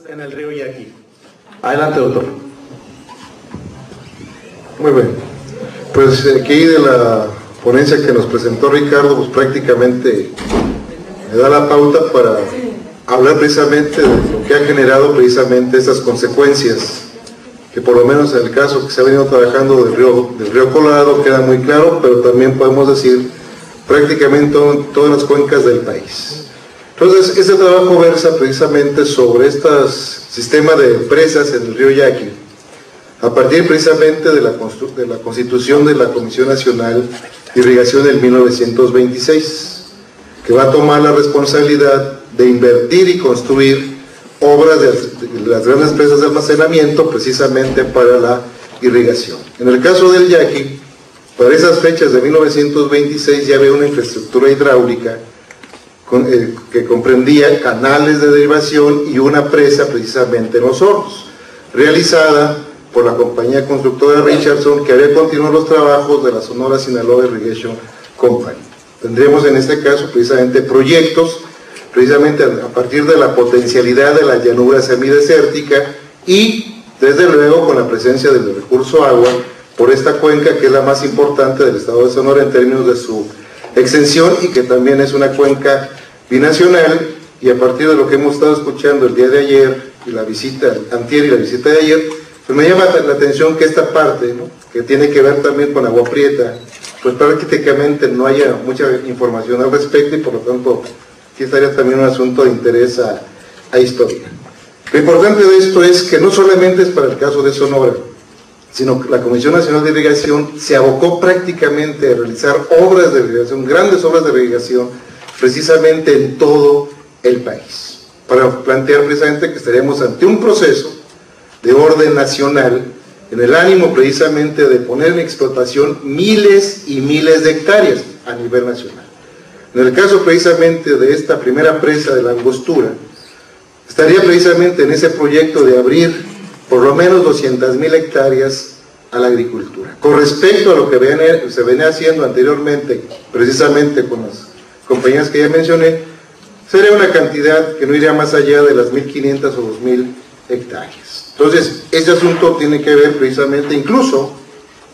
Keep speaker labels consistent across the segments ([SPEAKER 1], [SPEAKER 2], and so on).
[SPEAKER 1] En el río Yaqui. Adelante, doctor.
[SPEAKER 2] Muy bien. Pues aquí de la ponencia que nos presentó Ricardo, pues prácticamente me da la pauta para hablar precisamente de lo que ha generado precisamente estas consecuencias, que por lo menos en el caso que se ha venido trabajando del río Colorado queda muy claro, pero también podemos decir prácticamente todas las cuencas del país. Entonces, este trabajo versa precisamente sobre este sistema de presas en el río Yaqui, a partir precisamente de la constitución de la Comisión Nacional de Irrigación del 1926, que va a tomar la responsabilidad de invertir y construir obras de las grandes presas de almacenamiento precisamente para la irrigación. En el caso del Yaqui, para esas fechas de 1926 ya había una infraestructura hidráulica que comprendía canales de derivación y una presa precisamente en Los Hornos, realizada por la compañía constructora Richardson, que había continuado los trabajos de la Sonora Sinaloa Irrigation Company. Tendremos en este caso precisamente proyectos, precisamente a partir de la potencialidad de la llanura semidesértica y desde luego con la presencia del recurso agua por esta cuenca que es la más importante del estado de Sonora en términos de su extensión y que también es una cuenca binacional, y a partir de lo que hemos estado escuchando el día de ayer y la visita antier y la visita de ayer, pues me llama la atención que esta parte, ¿no?, que tiene que ver también con Agua Prieta, pues prácticamente no haya mucha información al respecto y por lo tanto sí estaría también un asunto de interés a historia. Lo importante de esto es que no solamente es para el caso de Sonora, sino que la Comisión Nacional de Irrigación se abocó prácticamente a realizar obras de irrigación, grandes obras de irrigación, precisamente en todo el país, para plantear precisamente que estaríamos ante un proceso de orden nacional, en el ánimo precisamente de poner en explotación miles y miles de hectáreas a nivel nacional. En el caso precisamente de esta primera presa de la Angostura, estaría precisamente en ese proyecto de abrir por lo menos 200,000 hectáreas a la agricultura. Con respecto a lo que se venía haciendo anteriormente, precisamente con las compañías que ya mencioné, sería una cantidad que no iría más allá de las 1,500 o 2,000 hectáreas. Entonces, este asunto tiene que ver precisamente, incluso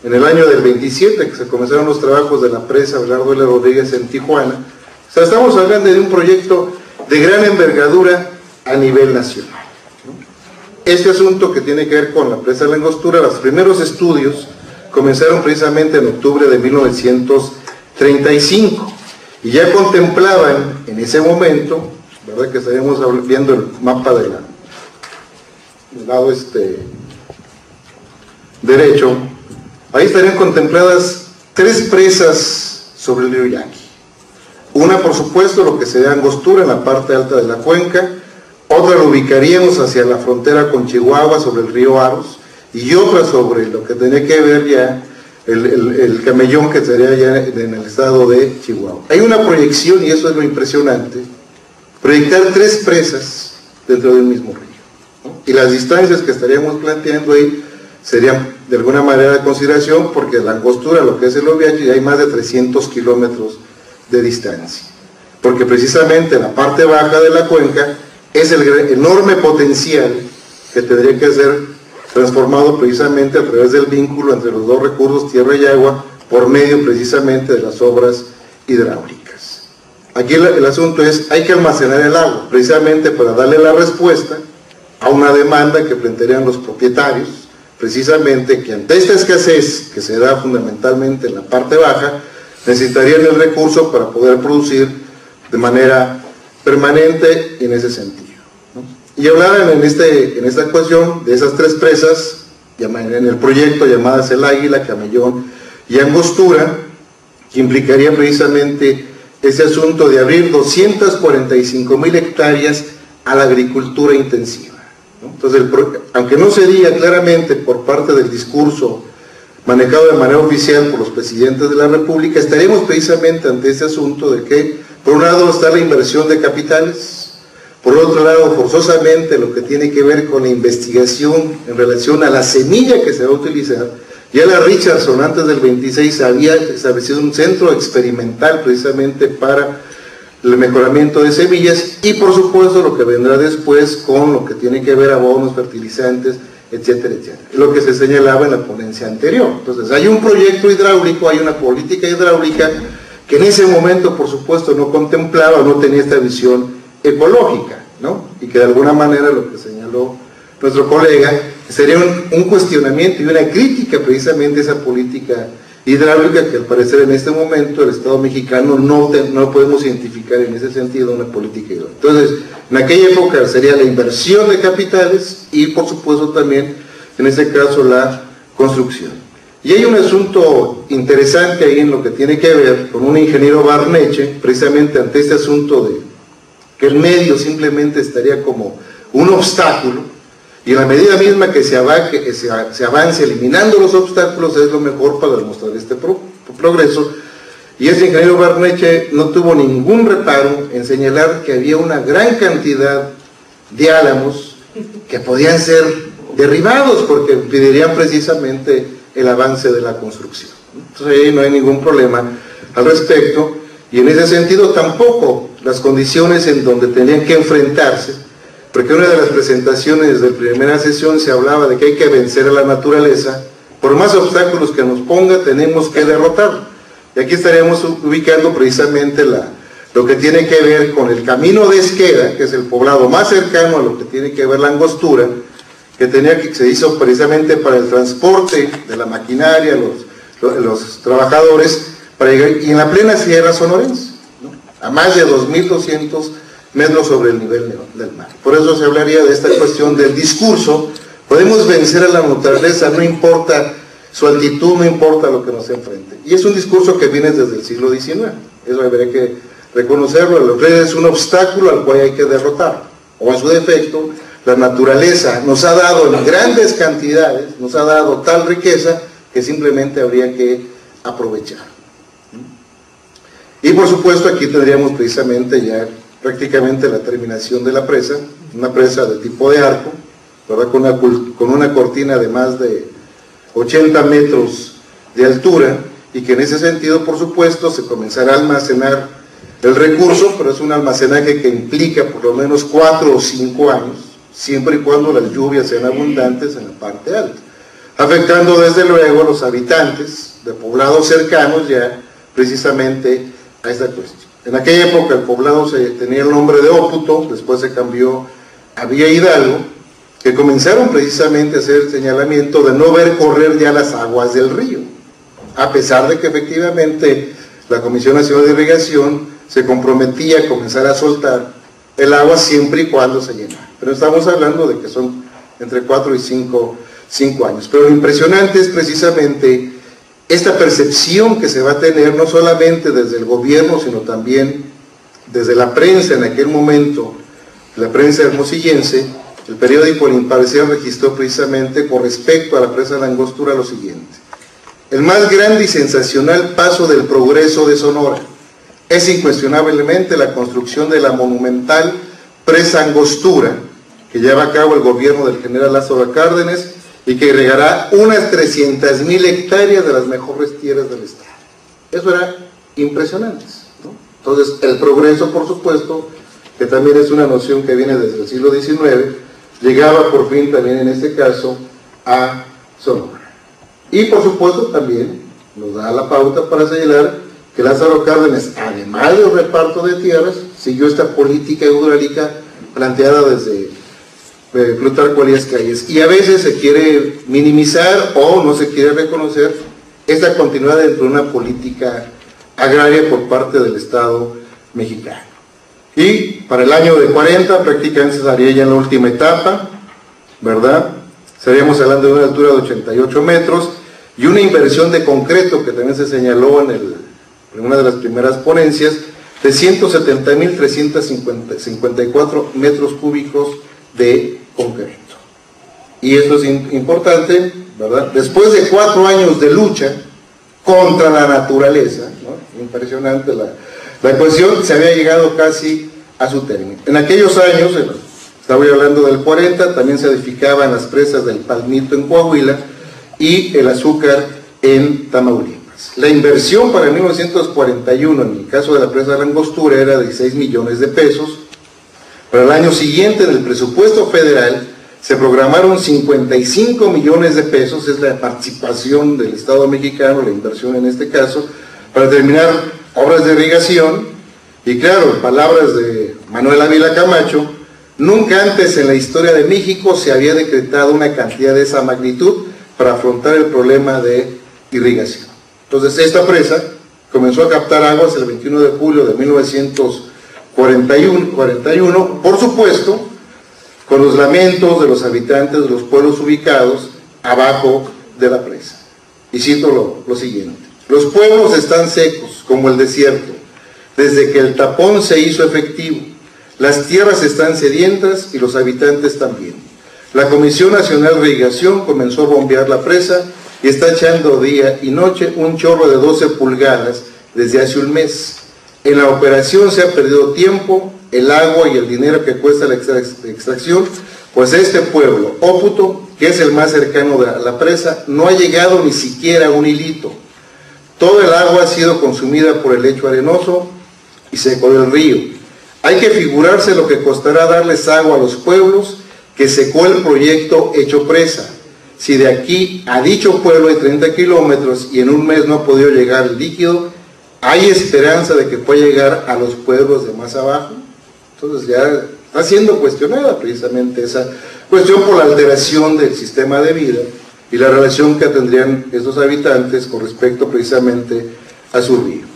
[SPEAKER 2] en el año del 27, que se comenzaron los trabajos de la presa Abelardo L. Rodríguez en Tijuana, o sea, estamos hablando de un proyecto de gran envergadura a nivel nacional, ¿no? Este asunto que tiene que ver con la presa de la Angostura, los primeros estudios comenzaron precisamente en octubre de 1935, y ya contemplaban en ese momento, ¿verdad?, que estaríamos viendo el mapa del lado derecho, ahí estarían contempladas 3 presas sobre el río Yaqui. Una, por supuesto, lo que sería Angostura en la parte alta de la cuenca, otra lo ubicaríamos hacia la frontera con Chihuahua sobre el río Aros, y otra sobre lo que tenía que ver ya el Camellón, que sería ya en el estado de Chihuahua. Hay una proyección, y eso es lo impresionante, proyectar 3 presas dentro del mismo río, ¿no? Y las distancias que estaríamos planteando ahí serían de alguna manera de consideración, porque la Angostura, lo que es el Oviachi, hay más de 300 kilómetros de distancia, porque precisamente la parte baja de la cuenca es el enorme potencial que tendría que ser transformado precisamente a través del vínculo entre los dos recursos, tierra y agua, por medio precisamente de las obras hidráulicas. Aquí el asunto es, hay que almacenar el agua, precisamente para darle la respuesta a una demanda que plantearían los propietarios, precisamente que ante esta escasez que se da fundamentalmente en la parte baja, necesitarían el recurso para poder producir de manera permanente en ese sentido, ¿no? Y hablaban en esta ecuación de esas 3 presas, en el proyecto llamadas El Águila, Camellón y Angostura, que implicaría precisamente ese asunto de abrir 245,000 hectáreas a la agricultura intensiva, ¿no? Entonces, aunque no se diga claramente por parte del discurso manejado de manera oficial por los presidentes de la República, estaríamos precisamente ante este asunto de que, por un lado, está la inversión de capitales, por otro lado, forzosamente lo que tiene que ver con la investigación en relación a la semilla que se va a utilizar. Ya la Richardson antes del 26 había establecido un centro experimental precisamente para el mejoramiento de semillas y por supuesto lo que vendrá después con lo que tiene que ver abonos, fertilizantes, etcétera, etcétera. Lo que se señalaba en la ponencia anterior. Entonces hay un proyecto hidráulico, hay una política hidráulica que en ese momento por supuesto no contemplaba, no tenía esta visión ecológica, ¿no? Y que de alguna manera lo que señaló nuestro colega sería un cuestionamiento y una crítica precisamente a esa política hidráulica que al parecer en este momento el Estado mexicano no podemos identificar en ese sentido una política hidráulica. Entonces, en aquella época sería la inversión de capitales y por supuesto también, en este caso, la construcción. Y hay un asunto interesante ahí en lo que tiene que ver con un ingeniero Barneche, precisamente ante este asunto de que el medio simplemente estaría como un obstáculo, y en la medida misma que se avance eliminando los obstáculos es lo mejor para demostrar este progreso. Y ese ingeniero Barneche no tuvo ningún reparo en señalar que había una gran cantidad de álamos que podían ser derribados porque impedirían precisamente el avance de la construcción. Entonces ahí no hay ningún problema al respecto, y en ese sentido tampoco las condiciones en donde tenían que enfrentarse, porque una de las presentaciones de la primera sesión se hablaba de que hay que vencer a la naturaleza, por más obstáculos que nos ponga tenemos que derrotarlo. Y aquí estaríamos ubicando precisamente lo que tiene que ver con el camino de Esqueda, que es el poblado más cercano a lo que tiene que ver la Angostura, que se hizo precisamente para el transporte de la maquinaria, los trabajadores, para llegar, y en la plena sierra sonorense, ¿no? A más de 2.200 metros sobre el nivel del mar. Por eso se hablaría de esta cuestión del discurso. Podemos vencer a la naturaleza, no importa su altitud, no importa lo que nos enfrente. Y es un discurso que viene desde el siglo XIX, eso habría que reconocerlo. Lo que es un obstáculo al cual hay que derrotar, o en su defecto, la naturaleza nos ha dado en grandes cantidades, nos ha dado tal riqueza que simplemente habría que aprovechar. Y por supuesto aquí tendríamos precisamente ya prácticamente la terminación de la presa, una presa de tipo de arco, ¿verdad? Con una cortina de más de 80 metros de altura, y que en ese sentido por supuesto se comenzará a almacenar el recurso, pero es un almacenaje que implica por lo menos 4 o 5 años, siempre y cuando las lluvias sean abundantes en la parte alta, afectando desde luego a los habitantes de poblados cercanos ya precisamente a esta cuestión. En aquella época el poblado tenía el nombre de Óputo, después se cambió a Villa Hidalgo, que comenzaron precisamente a hacer el señalamiento de no ver correr ya las aguas del río, a pesar de que efectivamente la Comisión Nacional de Irrigación se comprometía a comenzar a soltar el agua siempre y cuando se llenara. Pero estamos hablando de que son entre 4 y 5 años. Pero lo impresionante es precisamente esta percepción que se va a tener no solamente desde el gobierno, sino también desde la prensa en aquel momento, la prensa hermosillense. El periódico El Imparcial registró precisamente con respecto a la presa de la Angostura lo siguiente: el más grande y sensacional paso del progreso de Sonora es incuestionablemente la construcción de la monumental presa Angostura, que lleva a cabo el gobierno del general Lázaro Cárdenas y que irrigará unas 300.000 hectáreas de las mejores tierras del estado. Eso era impresionante, ¿no? Entonces, el progreso, por supuesto, que también es una noción que viene desde el siglo XIX, llegaba por fin también en este caso a Sonora. Y por supuesto también nos da la pauta para señalar que Lázaro Cárdenas, además del reparto de tierras, siguió esta política hidráulica planteada desde Plutarco Elías Calles, y a veces se quiere minimizar o no se quiere reconocer esta continuidad dentro de una política agraria por parte del Estado mexicano. Y para el año de 40 prácticamente estaría ya en la última etapa, ¿verdad? Estaríamos hablando de una altura de 88 metros y una inversión de concreto que también se señaló en una de las primeras ponencias de 170.354 metros cúbicos de concreto. Y esto es importante, ¿verdad? Después de 4 años de lucha contra la naturaleza, ¿no? Impresionante la cuestión, se había llegado casi a su término. En aquellos años, estaba hablando del 40, también se edificaban las presas del Palmito en Coahuila y el Azúcar en Tamaulipas. toneladas. La inversión para 1941, en el caso de la presa de la Angostura, era de 6 millones de pesos. Para el año siguiente, en el presupuesto federal, se programaron 55 millones de pesos, es la participación del Estado mexicano, la inversión en este caso, para terminar obras de irrigación. Y claro, en palabras de Manuel Ávila Camacho, nunca antes en la historia de México se había decretado una cantidad de esa magnitud para afrontar el problema de irrigación. Entonces esta presa comenzó a captar aguas el 21 de julio de 1941, por supuesto, con los lamentos de los habitantes de los pueblos ubicados abajo de la presa. Y cito lo siguiente: los pueblos están secos como el desierto, desde que el tapón se hizo efectivo. Las tierras están sedientas y los habitantes también. La Comisión Nacional de Irrigación comenzó a bombear la presa y está echando día y noche un chorro de 12 pulgadas desde hace un mes. En la operación se ha perdido tiempo, el agua y el dinero que cuesta la extracción, pues este pueblo, Óputo, que es el más cercano a la presa, no ha llegado ni siquiera a un hilito. Todo el agua ha sido consumida por el lecho arenoso y seco del río. Hay que figurarse lo que costará darles agua a los pueblos que secó el proyecto Hecho Presa. Si de aquí a dicho pueblo hay 30 kilómetros y en un mes no ha podido llegar el líquido, ¿hay esperanza de que pueda llegar a los pueblos de más abajo? Entonces ya está siendo cuestionada precisamente esa cuestión por la alteración del sistema de vida y la relación que tendrían estos habitantes con respecto precisamente a su río.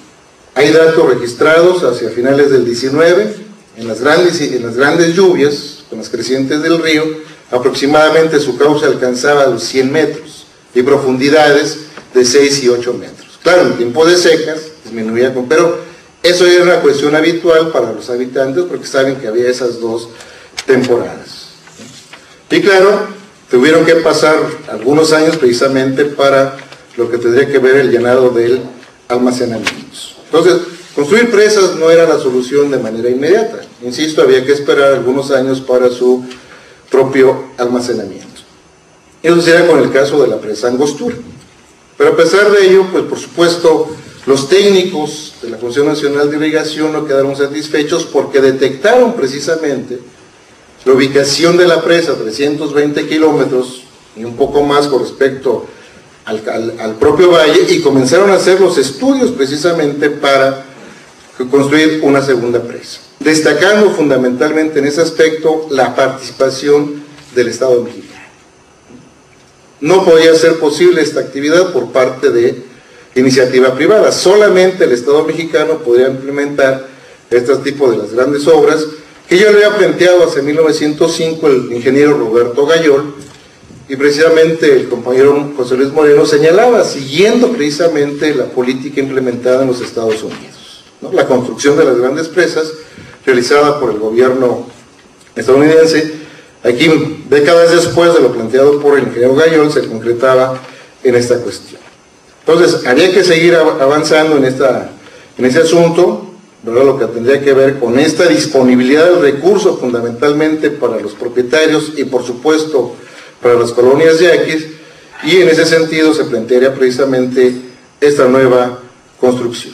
[SPEAKER 2] Hay datos registrados hacia finales del 19, en las grandes lluvias, con las crecientes del río, aproximadamente su cauce alcanzaba los 100 metros y profundidades de 6 y 8 metros. Claro, en tiempo de secas disminuía, pero eso era una cuestión habitual para los habitantes porque saben que había esas dos temporadas. Y claro, tuvieron que pasar algunos años precisamente para lo que tendría que ver el llenado del almacenamiento. Entonces, construir presas no era la solución de manera inmediata. Insisto, había que esperar algunos años para su propio almacenamiento. Eso sería con el caso de la presa Angostura. Pero a pesar de ello, pues por supuesto, los técnicos de la Comisión Nacional de Irrigación no quedaron satisfechos porque detectaron precisamente la ubicación de la presa, 320 kilómetros y un poco más con respecto al propio valle, y comenzaron a hacer los estudios precisamente para construir una segunda presa, destacando fundamentalmente en ese aspecto la participación del Estado mexicano. No podía ser posible esta actividad por parte de iniciativa privada, solamente el Estado mexicano podría implementar este tipo de las grandes obras que yo le había planteado hace 1905 el ingeniero Roberto Gayol, y precisamente el compañero José Luis Moreno señalaba, siguiendo precisamente la política implementada en los Estados Unidos, ¿no? La construcción de las grandes presas realizada por el gobierno estadounidense, aquí décadas después de lo planteado por el ingeniero Gayol, se concretaba en esta cuestión. Entonces, había que seguir avanzando en ese asunto, ¿verdad? Lo que tendría que ver con esta disponibilidad del recurso fundamentalmente para los propietarios y por supuesto para las colonias yaquis, y en ese sentido se plantearía precisamente esta nueva construcción.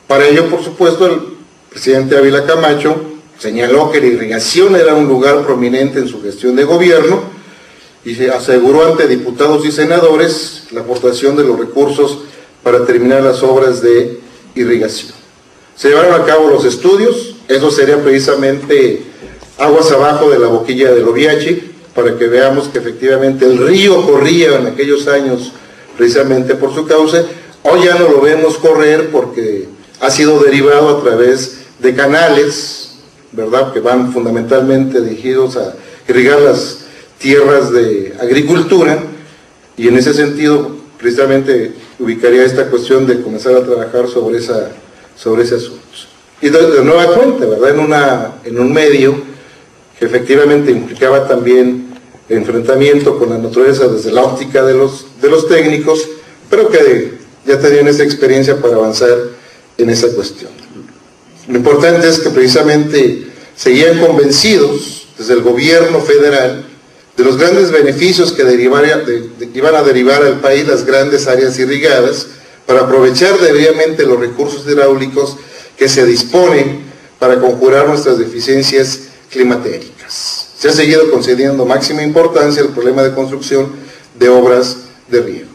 [SPEAKER 2] Para ello, por supuesto, el presidente Ávila Camacho señaló que la irrigación era un lugar prominente en su gestión de gobierno y se aseguró ante diputados y senadores la aportación de los recursos para terminar las obras de irrigación. Se llevaron a cabo los estudios, eso sería precisamente aguas abajo de la boquilla del Oviachi, para que veamos que efectivamente el río corría en aquellos años precisamente por su cauce. Hoy ya no lo vemos correr porque ha sido derivado a través de canales, ¿verdad?, que van fundamentalmente dirigidos a irrigar las tierras de agricultura, y en ese sentido precisamente ubicaría esta cuestión de comenzar a trabajar sobre ese asunto. Y de nueva cuenta, ¿verdad?, en un medio que efectivamente implicaba también enfrentamiento con la naturaleza desde la óptica de los técnicos, pero que ya tenían esa experiencia para avanzar en esa cuestión. Lo importante es que precisamente seguían convencidos desde el gobierno federal de los grandes beneficios que iban a derivar al país las grandes áreas irrigadas, para aprovechar debidamente los recursos hidráulicos que se disponen para conjurar nuestras deficiencias climatéricas. Se ha seguido concediendo máxima importancia al problema de construcción de obras de riego.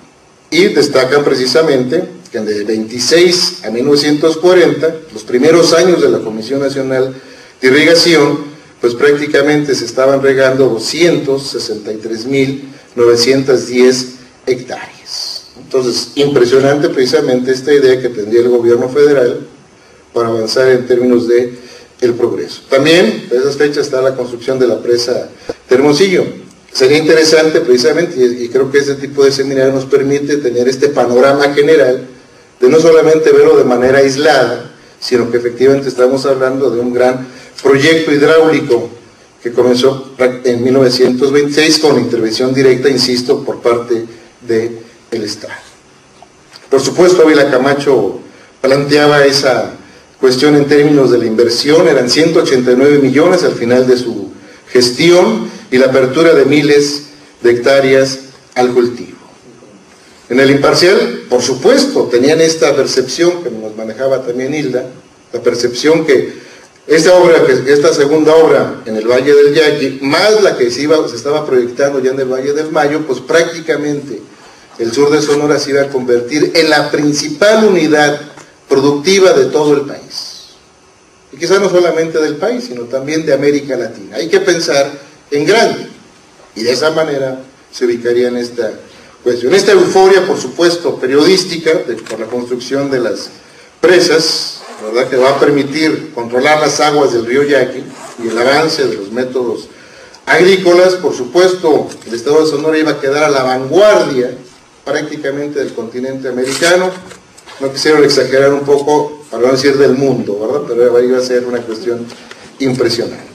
[SPEAKER 2] Y destacan precisamente que de 26 a 1940, los primeros años de la Comisión Nacional de Irrigación, pues prácticamente se estaban regando 263.910 hectáreas. Entonces, impresionante precisamente esta idea que tendría el gobierno federal para avanzar en términos de el progreso. También, a esas fechas, está la construcción de la presa de Hermosillo. Sería interesante precisamente, y creo que este tipo de seminario nos permite tener este panorama general de no solamente verlo de manera aislada, sino que efectivamente estamos hablando de un gran proyecto hidráulico que comenzó en 1926 con intervención directa, insisto, por parte del Estado. Por supuesto, Ávila Camacho planteaba esa cuestión en términos de la inversión, eran 189 millones al final de su gestión y la apertura de miles de hectáreas al cultivo. En el imparcial, por supuesto, tenían esta percepción que nos manejaba también Hilda, la percepción que esta segunda obra en el Valle del Yaqui, más la que se estaba proyectando ya en el Valle del Mayo, pues prácticamente el sur de Sonora se iba a convertir en la principal unidad productiva de todo el país. Y quizás no solamente del país, sino también de América Latina. Hay que pensar en grande, y de esa manera se ubicaría en esta cuestión. Esta euforia, por supuesto, periodística, por la construcción de las presas, ¿verdad?, que va a permitir controlar las aguas del río Yaqui y el avance de los métodos agrícolas. Por supuesto, el estado de Sonora iba a quedar a la vanguardia prácticamente del continente americano. No quisiera exagerar un poco, para no decir del mundo, ¿verdad?, pero iba a ser una cuestión impresionante.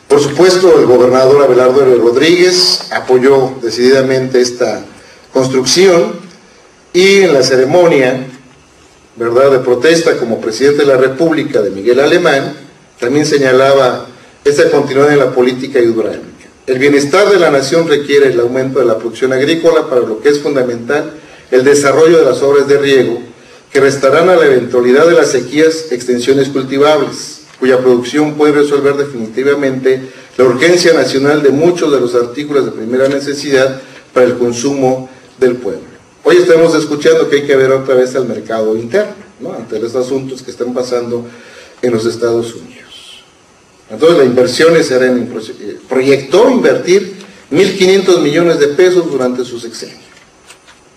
[SPEAKER 2] Por supuesto, el gobernador Abelardo L. Rodríguez apoyó decididamente esta construcción, y en la ceremonia, ¿verdad?, de protesta como presidente de la República de Miguel Alemán, también señalaba esta continuidad en la política hidráulica. El bienestar de la nación requiere el aumento de la producción agrícola, para lo que es fundamental el desarrollo de las obras de riego, que restarán a la eventualidad de las sequías extensiones cultivables, cuya producción puede resolver definitivamente la urgencia nacional de muchos de los artículos de primera necesidad para el consumo del pueblo. Hoy estamos escuchando que hay que ver otra vez al mercado interno, ¿no?, ante los asuntos que están pasando en los Estados Unidos. Entonces la inversión proyectó invertir 1.500 millones de pesos durante su sexenio.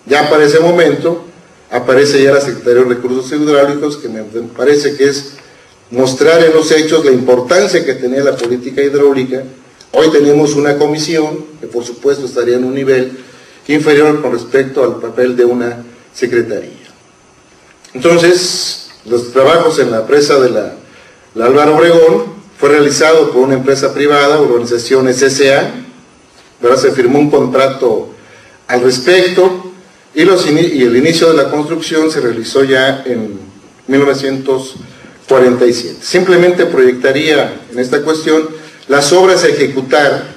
[SPEAKER 2] Ya para ese momento aparece ya la Secretaría de Recursos Hidráulicos, que me parece que es mostrar en los hechos la importancia que tenía la política hidráulica. Hoy tenemos una comisión que por supuesto estaría en un nivel inferior con respecto al papel de una secretaría. Entonces, los trabajos en la presa de la Álvaro Obregón fue realizado por una empresa privada, Urbanizaciones S.A., ¿verdad? Se firmó un contrato al respecto, y el inicio de la construcción se realizó ya en 1947. Simplemente proyectaría en esta cuestión las obras a ejecutar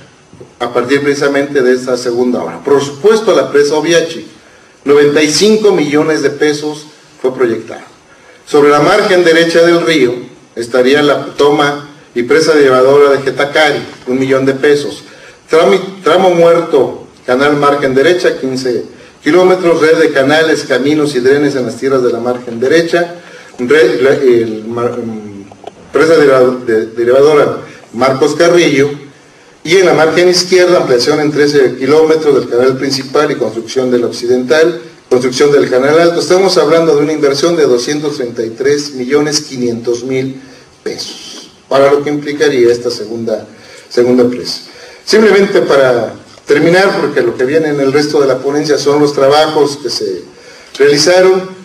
[SPEAKER 2] a partir precisamente de esta segunda obra. Por supuesto, la presa Oviachi, 95 millones de pesos fue proyectado. Sobre la margen derecha del río estaría la toma y presa derivadora de Jetacari, 1 millón de pesos. Tramo muerto, canal margen derecha, 15 kilómetros, red de canales, caminos y drenes en las tierras de la margen derecha, presa derivadora Marcos Carrillo, y en la margen izquierda ampliación en 13 kilómetros del canal principal y construcción del occidental, construcción del canal alto. Estamos hablando de una inversión de 233.500.000 pesos, para lo que implicaría esta segunda presa. Simplemente para terminar, porque lo que viene en el resto de la ponencia son los trabajos que se realizaron,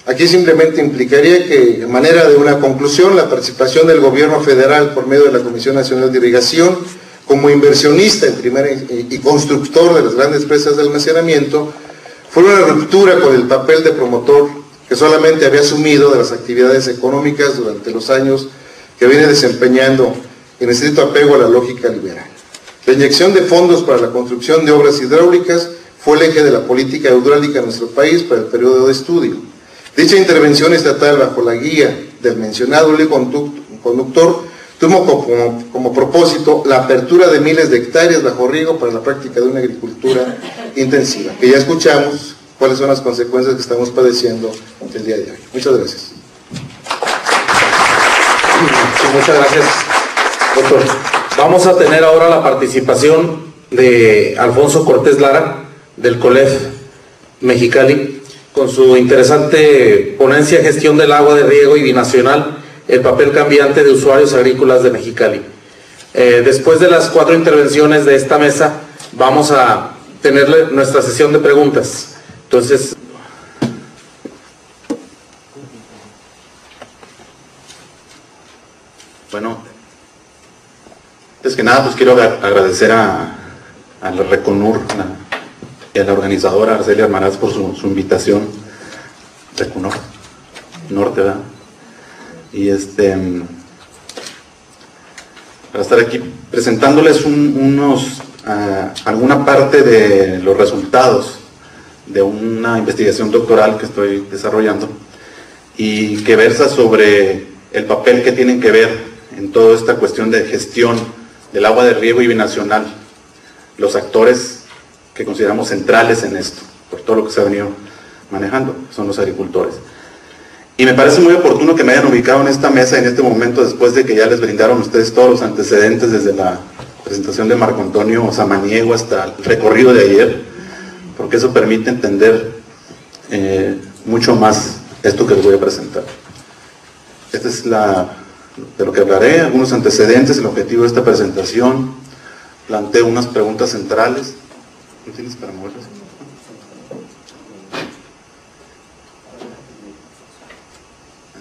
[SPEAKER 2] aquí simplemente implicaría que, en manera de una conclusión, la participación del gobierno federal por medio de la Comisión Nacional de Irrigación, como inversionista en y constructor de las grandes presas de almacenamiento, fue una ruptura con el papel de promotor que solamente había asumido de las actividades económicas durante los años que viene desempeñando en estricto apego a la lógica liberal. La inyección de fondos para la construcción de obras hidráulicas fue el eje de la política hidráulica en nuestro país para el periodo de estudio. Dicha intervención estatal bajo la guía del mencionado hilo conductor tuvo como propósito la apertura de miles de hectáreas bajo riego para la práctica de una agricultura intensiva, que ya escuchamos cuáles son las consecuencias que estamos padeciendo el día de hoy. Muchas gracias.
[SPEAKER 1] Sí, muchas gracias, doctor. Vamos a tener ahora la participación de Alfonso Cortés Lara, del COLEF Mexicali, con su interesante ponencia Gestión del agua de riego y binacional, el papel cambiante de usuarios agrícolas de Mexicali. Después de las 4 intervenciones de esta mesa, vamos a tener nuestra sesión de preguntas. Entonces,
[SPEAKER 3] bueno, antes que nada, pues quiero agradecer a la RECONUR y a la organizadora Arcelia Armaraz por su invitación. RECONUR Norte, ¿verdad? Y para estar aquí presentándoles alguna parte de los resultados de una investigación doctoral que estoy desarrollando y que versa sobre el papel que tienen que ver en toda esta cuestión de gestión del agua de riego y binacional, los actores que consideramos centrales en esto, por todo lo que se ha venido manejando, son los agricultores. Y me parece muy oportuno que me hayan ubicado en esta mesa en este momento, después de que ya les brindaron a ustedes todos los antecedentes desde la presentación de Marco Antonio Samaniego hasta el recorrido de ayer, porque eso permite entender mucho más esto que les voy a presentar. Esta es de lo que hablaré, algunos antecedentes, el objetivo de esta presentación. Planteo unas preguntas centrales. ¿No tienes para moverlas?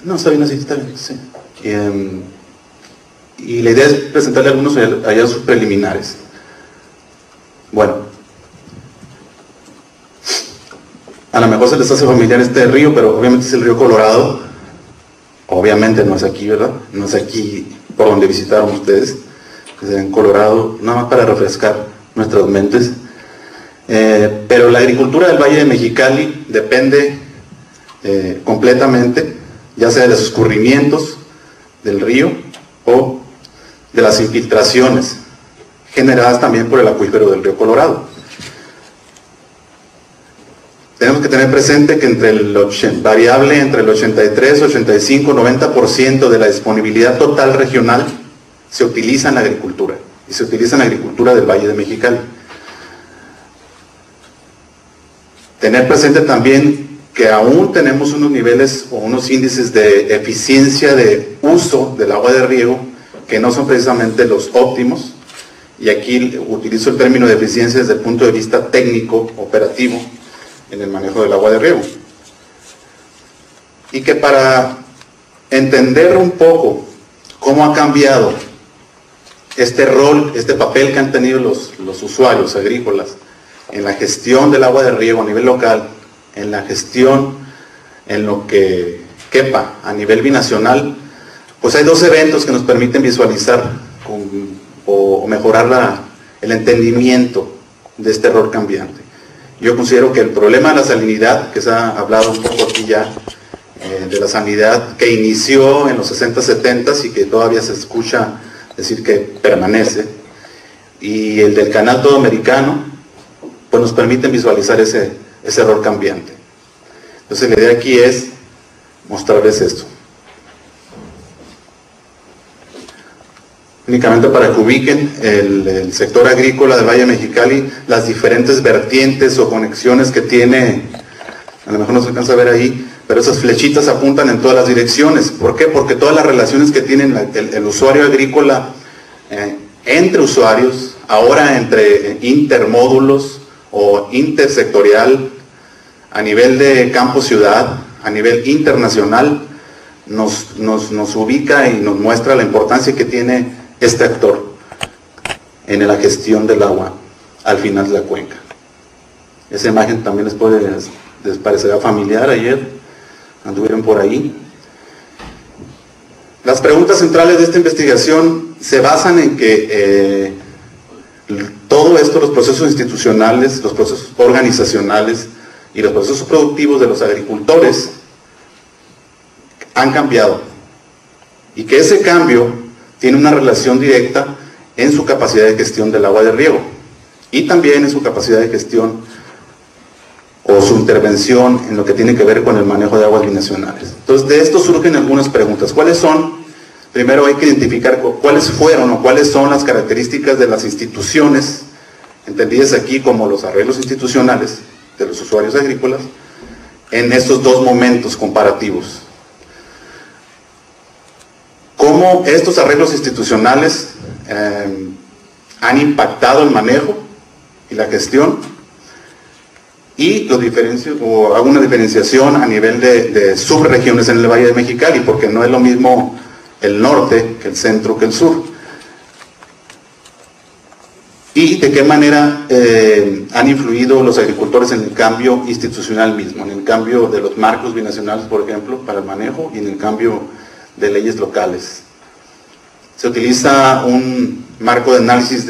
[SPEAKER 3] No, está bien así, está bien, sí. Y la idea es presentarle algunos hallazgos preliminares. Bueno, a lo mejor se les hace familiar este río, pero obviamente es el río Colorado. Obviamente no es aquí, ¿verdad? No es aquí por donde visitaron ustedes, que es en Colorado, nada más para refrescar nuestras mentes. Pero la agricultura del Valle de Mexicali depende completamente, ya sea de los escurrimientos del río o de las infiltraciones generadas también por el acuífero del río Colorado. Tenemos que tener presente que variable entre el 83, 85, 90% de la disponibilidad total regional se utiliza en la agricultura, y se utiliza en la agricultura del Valle de Mexicali. Tener presente también que aún tenemos unos niveles o unos índices de eficiencia de uso del agua de riego que no son precisamente los óptimos, y aquí utilizo el término de eficiencia desde el punto de vista técnico, operativo, en el manejo del agua de riego. Y que para entender un poco cómo ha cambiado este rol, este papel que han tenido los usuarios agrícolas en la gestión del agua de riego a nivel local, en la gestión en lo que quepa a nivel binacional, pues hay 2 eventos que nos permiten visualizar o mejorar el entendimiento de este rol cambiante. Yo considero que el problema de la salinidad, que se ha hablado un poco aquí ya, de la salinidad que inició en los 60, 70 y que todavía se escucha decir que permanece, y el del canal todo americano, pues nos permiten visualizar ese rol cambiante. Entonces la idea aquí es mostrarles esto. Únicamente para que ubiquen el sector agrícola del Valle de Mexicali, las diferentes vertientes o conexiones que tiene, a lo mejor no se alcanza a ver ahí, pero esas flechitas apuntan en todas las direcciones. ¿Por qué? Porque todas las relaciones que tienen el usuario agrícola entre usuarios, ahora entre intermódulos o intersectorial, a nivel de campo-ciudad, a nivel internacional, nos ubica y nos muestra la importancia que tiene este actor en la gestión del agua al final de la cuenca. Esa imagen también les parecerá familiar, ayer anduvieron por ahí. Las preguntas centrales de esta investigación se basan en que todo todo esto, los procesos institucionales, los procesos organizacionales y los procesos productivos de los agricultores han cambiado, y que ese cambio tiene una relación directa en su capacidad de gestión del agua de riego y también en su capacidad de gestión o su intervención en lo que tiene que ver con el manejo de aguas binacionales. Entonces, de esto surgen algunas preguntas. ¿Cuáles son? Primero hay que identificar cuáles fueron o cuáles son las características de las instituciones, entendidas aquí como los arreglos institucionales de los usuarios agrícolas, en estos dos momentos comparativos. Cómo estos arreglos institucionales han impactado el manejo y la gestión, y los diferencio, o hago una diferenciación a nivel de subregiones en el Valle de Mexicali, porque no es lo mismo el norte que el centro que el sur. Y de qué manera han influido los agricultores en el cambio institucional mismo, en el cambio de los marcos binacionales, por ejemplo, para el manejo, y en el cambio de leyes locales. Se utiliza un marco de análisis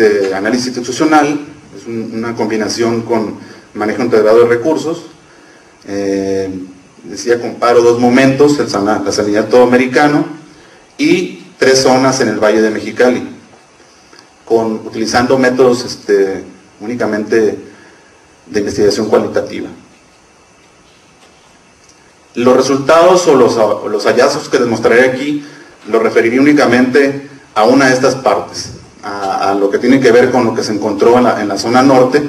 [SPEAKER 3] institucional, es una combinación con manejo integrado de recursos. Decía, comparo dos momentos, la salinidad americano y 3 zonas en el Valle de Mexicali, utilizando métodos únicamente de investigación cualitativa. Los resultados o los hallazgos que les mostraré aquí los referiría únicamente a una de estas partes, a lo que tiene que ver con lo que se encontró en la zona norte.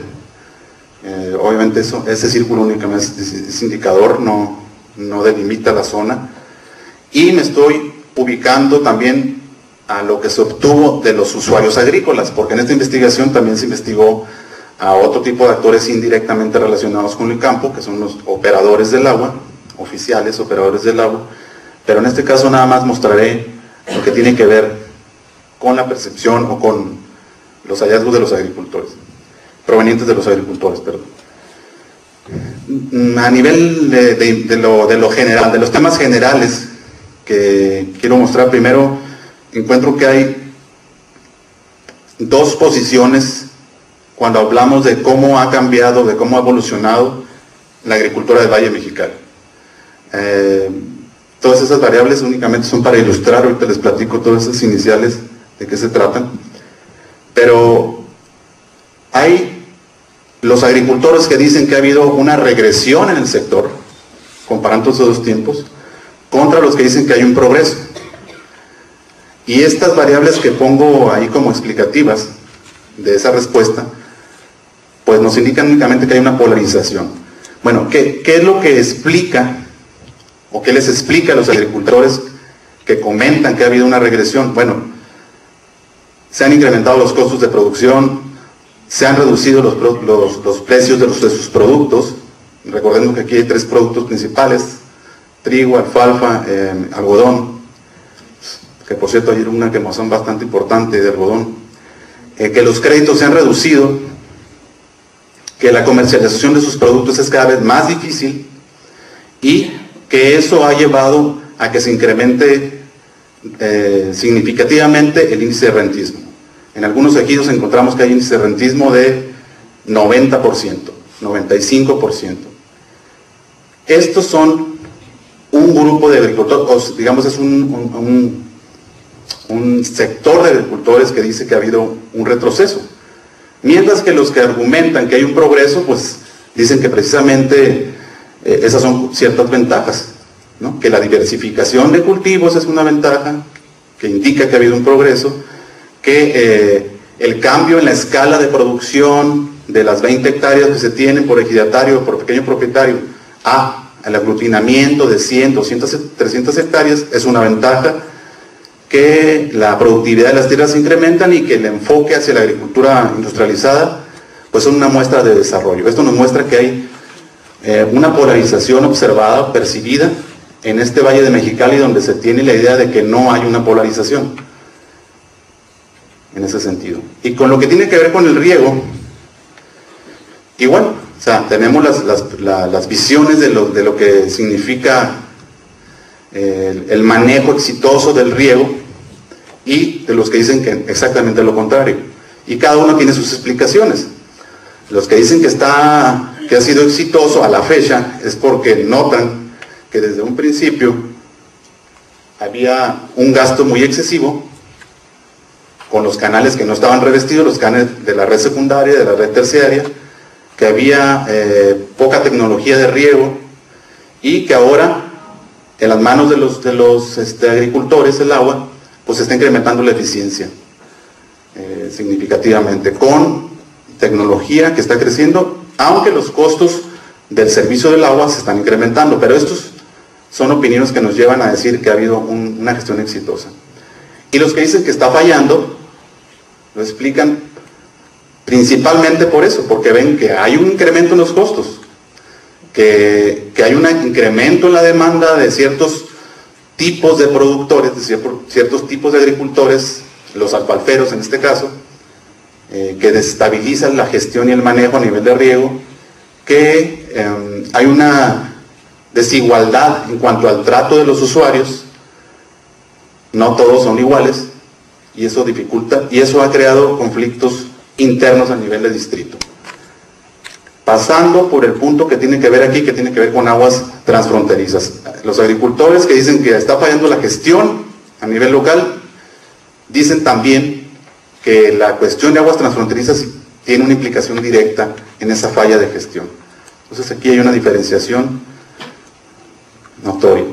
[SPEAKER 3] Obviamente ese círculo únicamente es indicador, no delimita la zona, y me estoy ubicando también a lo que se obtuvo de los usuarios agrícolas, porque en esta investigación también se investigó a otro tipo de actores indirectamente relacionados con el campo, que son los operadores del agua, oficiales operadores del agua, pero en este caso nada más mostraré lo que tiene que ver con la percepción o con los hallazgos de los agricultores, provenientes de los agricultores, perdón. A nivel de lo general, de los temas generales que quiero mostrar, primero encuentro que hay dos posiciones cuando hablamos de cómo ha cambiado, de cómo ha evolucionado la agricultura del Valle de Mexicali. Todas esas variables únicamente son para ilustrar, ahorita les platico todas esas iniciales de qué se tratan, pero hay los agricultores que dicen que ha habido una regresión en el sector, comparando esos dos tiempos, contra los que dicen que hay un progreso. Y estas variables que pongo ahí como explicativas de esa respuesta, pues nos indican únicamente que hay una polarización. Bueno, ¿qué es lo que explica, o qué les explica a los agricultores que comentan que ha habido una regresión? Bueno, se han incrementado los costos de producción, se han reducido los precios de sus productos. Recordemos que aquí hay 3 productos principales: trigo, alfalfa, algodón, que por cierto hay una quemazón bastante importante de algodón. Que los créditos se han reducido, que la comercialización de sus productos es cada vez más difícil, y que eso ha llevado a que se incremente significativamente el índice de rentismo. En algunos ejidos encontramos que hay índice de rentismo de 90%, 95%. Estos son un grupo de agricultores, digamos es un sector de agricultores que dice que ha habido un retroceso. Mientras que los que argumentan que hay un progreso, pues dicen que precisamente esas son ciertas ventajas, ¿no? Que la diversificación de cultivos es una ventaja, que indica que ha habido un progreso, que el cambio en la escala de producción de las 20 hectáreas que se tienen por ejidatario o por pequeño propietario al aglutinamiento de 100, 200, 300 hectáreas es una ventaja, que la productividad de las tierras se incrementan y que el enfoque hacia la agricultura industrializada pues son una muestra de desarrollo. Esto nos muestra que hay una polarización observada, percibida en este Valle de Mexicali, donde se tiene la idea de que no hay una polarización en ese sentido. Y con lo que tiene que ver con el riego, igual, o sea, tenemos las visiones de lo que significa el manejo exitoso del riego, y de los que dicen que exactamente lo contrario. y cada uno tiene sus explicaciones. Los que dicen que ha sido exitoso a la fecha es porque notan que desde un principio había un gasto muy excesivo con los canales que no estaban revestidos, los canales de la red secundaria, de la red terciaria, que había poca tecnología de riego y que ahora en las manos de los agricultores el agua pues está incrementando la eficiencia significativamente con tecnología que está creciendo, aunque los costos del servicio del agua se están incrementando, pero estos son opiniones que nos llevan a decir que ha habido una gestión exitosa. Y los que dicen que está fallando lo explican principalmente por eso, porque ven que hay un incremento en los costos, que hay un incremento en la demanda de ciertos tipos de productores, de ciertos tipos de agricultores, los alfalferos en este caso, que desestabilizan la gestión y el manejo a nivel de riego, que hay una desigualdad en cuanto al trato de los usuarios, no todos son iguales, y eso dificulta, y eso ha creado conflictos internos a nivel de distrito. Pasando por el punto que tiene que ver aquí, que tiene que ver con aguas transfronterizas. Los agricultores que dicen que está fallando la gestión a nivel local, dicen también que la cuestión de aguas transfronterizas tiene una implicación directa en esa falla de gestión. Entonces aquí hay una diferenciación notoria.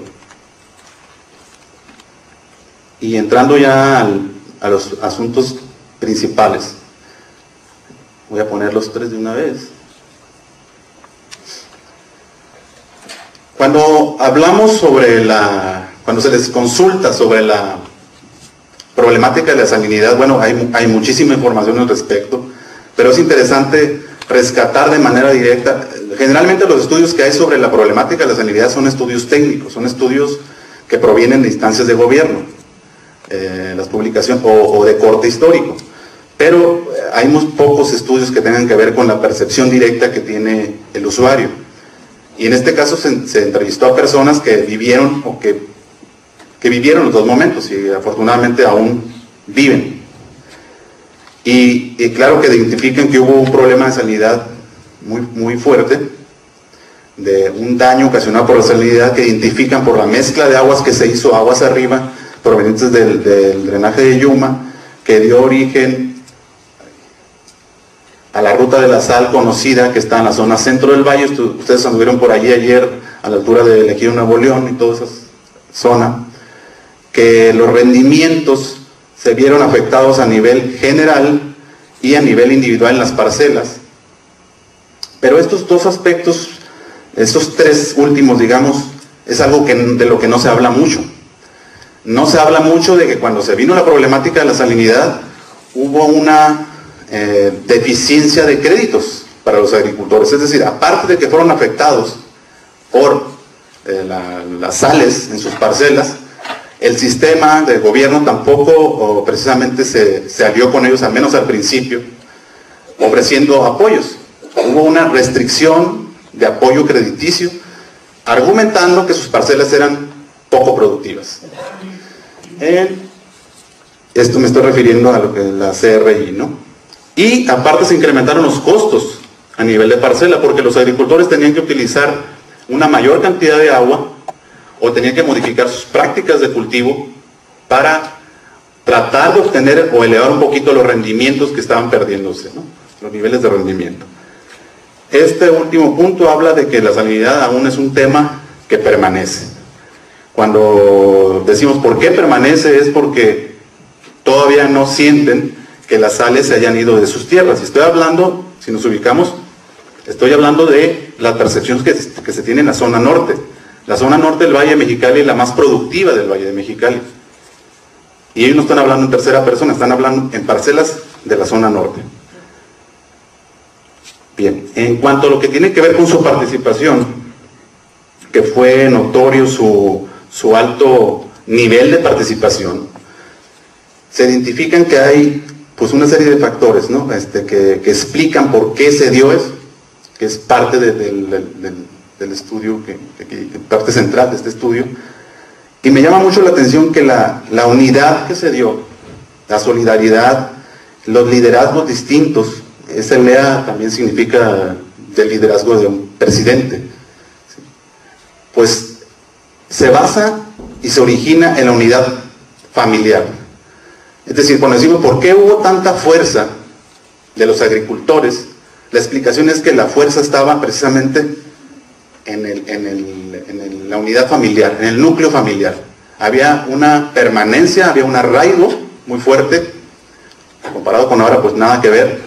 [SPEAKER 3] Y entrando ya a los asuntos principales, voy a poner los tres de una vez. Cuando hablamos cuando se les consulta sobre la problemática de la salinidad, bueno, hay muchísima información al respecto, pero es interesante rescatar de manera directa. Generalmente los estudios que hay sobre la problemática de la salinidad son estudios técnicos, son estudios que provienen de instancias de gobierno, las publicaciones o de corte histórico, pero hay muy pocos estudios que tengan que ver con la percepción directa que tiene el usuario. Y en este caso se entrevistó a personas que vivieron o que vivieron los dos momentos y afortunadamente aún viven. Y claro que identifican que hubo un problema de salinidad muy fuerte, de un daño ocasionado por la salinidad, que identifican por la mezcla de aguas que se hizo aguas arriba, provenientes del drenaje de Yuma, que dio origen a la ruta de la sal conocida que está en la zona centro del valle. Ustedes anduvieron por allí ayer a la altura del Ejido Nuevo León y toda esa zona, que los rendimientos se vieron afectados a nivel general y a nivel individual en las parcelas. Pero estos dos aspectos, estos tres últimos, digamos, es algo de lo que no se habla mucho. No se habla mucho de que cuando se vino la problemática de la salinidad hubo una deficiencia de créditos para los agricultores, es decir, aparte de que fueron afectados por las sales en sus parcelas, el sistema de gobierno tampoco precisamente se alió con ellos, al menos al principio, ofreciendo apoyos. Hubo una restricción de apoyo crediticio, argumentando que sus parcelas eran poco productivas. Esto me estoy refiriendo a lo que la CRI, ¿no? Y aparte se incrementaron los costos a nivel de parcela, porque los agricultores tenían que utilizar una mayor cantidad de agua o tenían que modificar sus prácticas de cultivo para tratar de obtener o elevar un poquito los rendimientos que estaban perdiéndose, ¿no? Los niveles de rendimiento. Este último punto habla de que la salinidad aún es un tema que permanece. Cuando decimos por qué permanece es porque todavía no sienten que las sales se hayan ido de sus tierras. Y estoy hablando, si nos ubicamos, estoy hablando de las percepciones que se tiene en la zona norte. La zona norte del Valle de Mexicali es la más productiva del Valle de Mexicali. Y ellos no están hablando en tercera persona, están hablando en parcelas de la zona norte. Bien, en cuanto a lo que tiene que ver con su participación, que fue notorio su alto nivel de participación, se identifican que hay pues una serie de factores, ¿no? que explican por qué se dio eso, que es parte del estudio, que parte central de este estudio. Y me llama mucho la atención que la unidad que se dio, la solidaridad, los liderazgos distintos. Ese LEA también significa del liderazgo de un presidente. Pues se basa y se origina en la unidad familiar. Es decir, cuando decimos por qué hubo tanta fuerza de los agricultores, la explicación es que la fuerza estaba precisamente en la unidad familiar, en el núcleo familiar. Había una permanencia, había un arraigo muy fuerte, comparado con ahora pues nada que ver,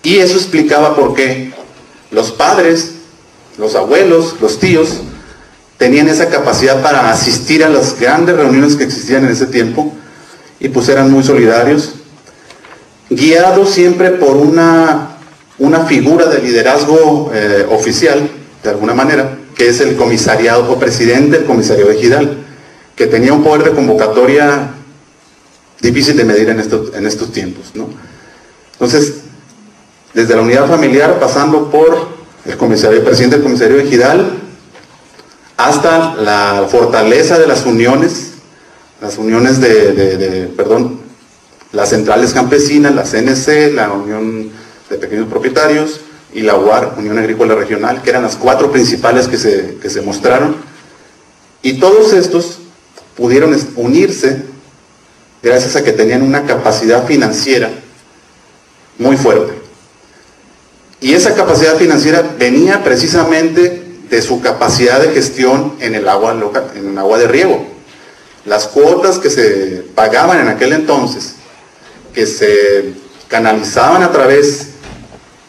[SPEAKER 3] y eso explicaba por qué los padres, los abuelos, los tíos tenían esa capacidad para asistir a las grandes reuniones que existían en ese tiempo, y pues eran muy solidarios, guiados siempre por una figura de liderazgo oficial, de alguna manera, que es el comisariado o presidente del comisariado ejidal, que tenía un poder de convocatoria difícil de medir en estos tiempos, ¿no? Entonces, desde la unidad familiar, pasando por el presidente del comisariado ejidal, hasta la fortaleza de las uniones las centrales campesinas, la CNC, la Unión de Pequeños Propietarios y la UAR, Unión Agrícola Regional, que eran las 4 principales que se mostraron, y todos estos pudieron unirse gracias a que tenían una capacidad financiera muy fuerte. Y esa capacidad financiera venía precisamente de su capacidad de gestión en el agua local, en el agua de riego. Las cuotas que se pagaban en aquel entonces, que se canalizaban a través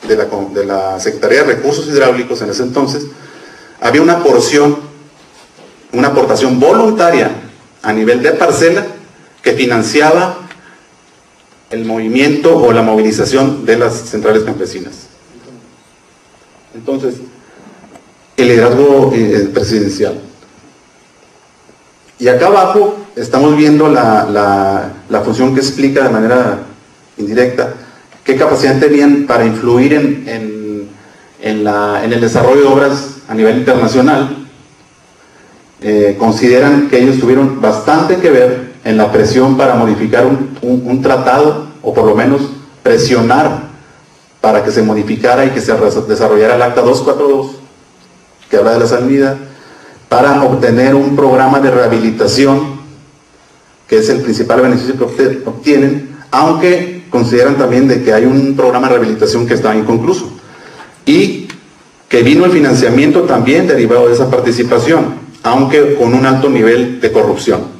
[SPEAKER 3] de la Secretaría de Recursos Hidráulicos en ese entonces, había una aportación voluntaria a nivel de parcela que financiaba el movimiento o la movilización de las centrales campesinas. Entonces, el liderazgo presidencial. Y acá abajo estamos viendo la función que explica de manera indirecta qué capacidad tenían para influir en el desarrollo de obras a nivel internacional. Consideran que ellos tuvieron bastante que ver en la presión para modificar un tratado, o por lo menos presionar para que se modificara y que se desarrollara el Acta 242, que habla de la salinidad, para obtener un programa de rehabilitación, que es el principal beneficio que obtienen, aunque consideran también de que hay un programa de rehabilitación que está inconcluso, y que vino el financiamiento también derivado de esa participación, aunque con un alto nivel de corrupción.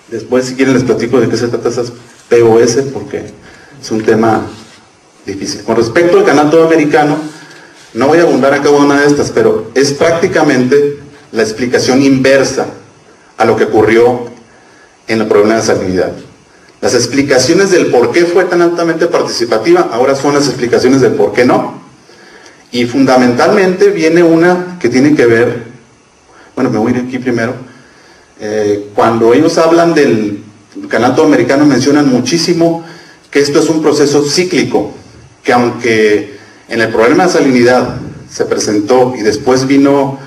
[SPEAKER 3] Después, si quieren, les platico de qué se trata esas POS, porque es un tema difícil. Con respecto al Canal Todo Americano, no voy a abundar a cada una de estas, pero es prácticamente la explicación inversa a lo que ocurrió en el problema de salinidad. Las explicaciones del por qué fue tan altamente participativa ahora son las explicaciones del por qué no. Y fundamentalmente viene una que tiene que ver, bueno, me voy a ir aquí primero. Cuando ellos hablan del Canal Todo Americano, mencionan muchísimo que esto es un proceso cíclico, que aunque en el problema de salinidad se presentó y después vino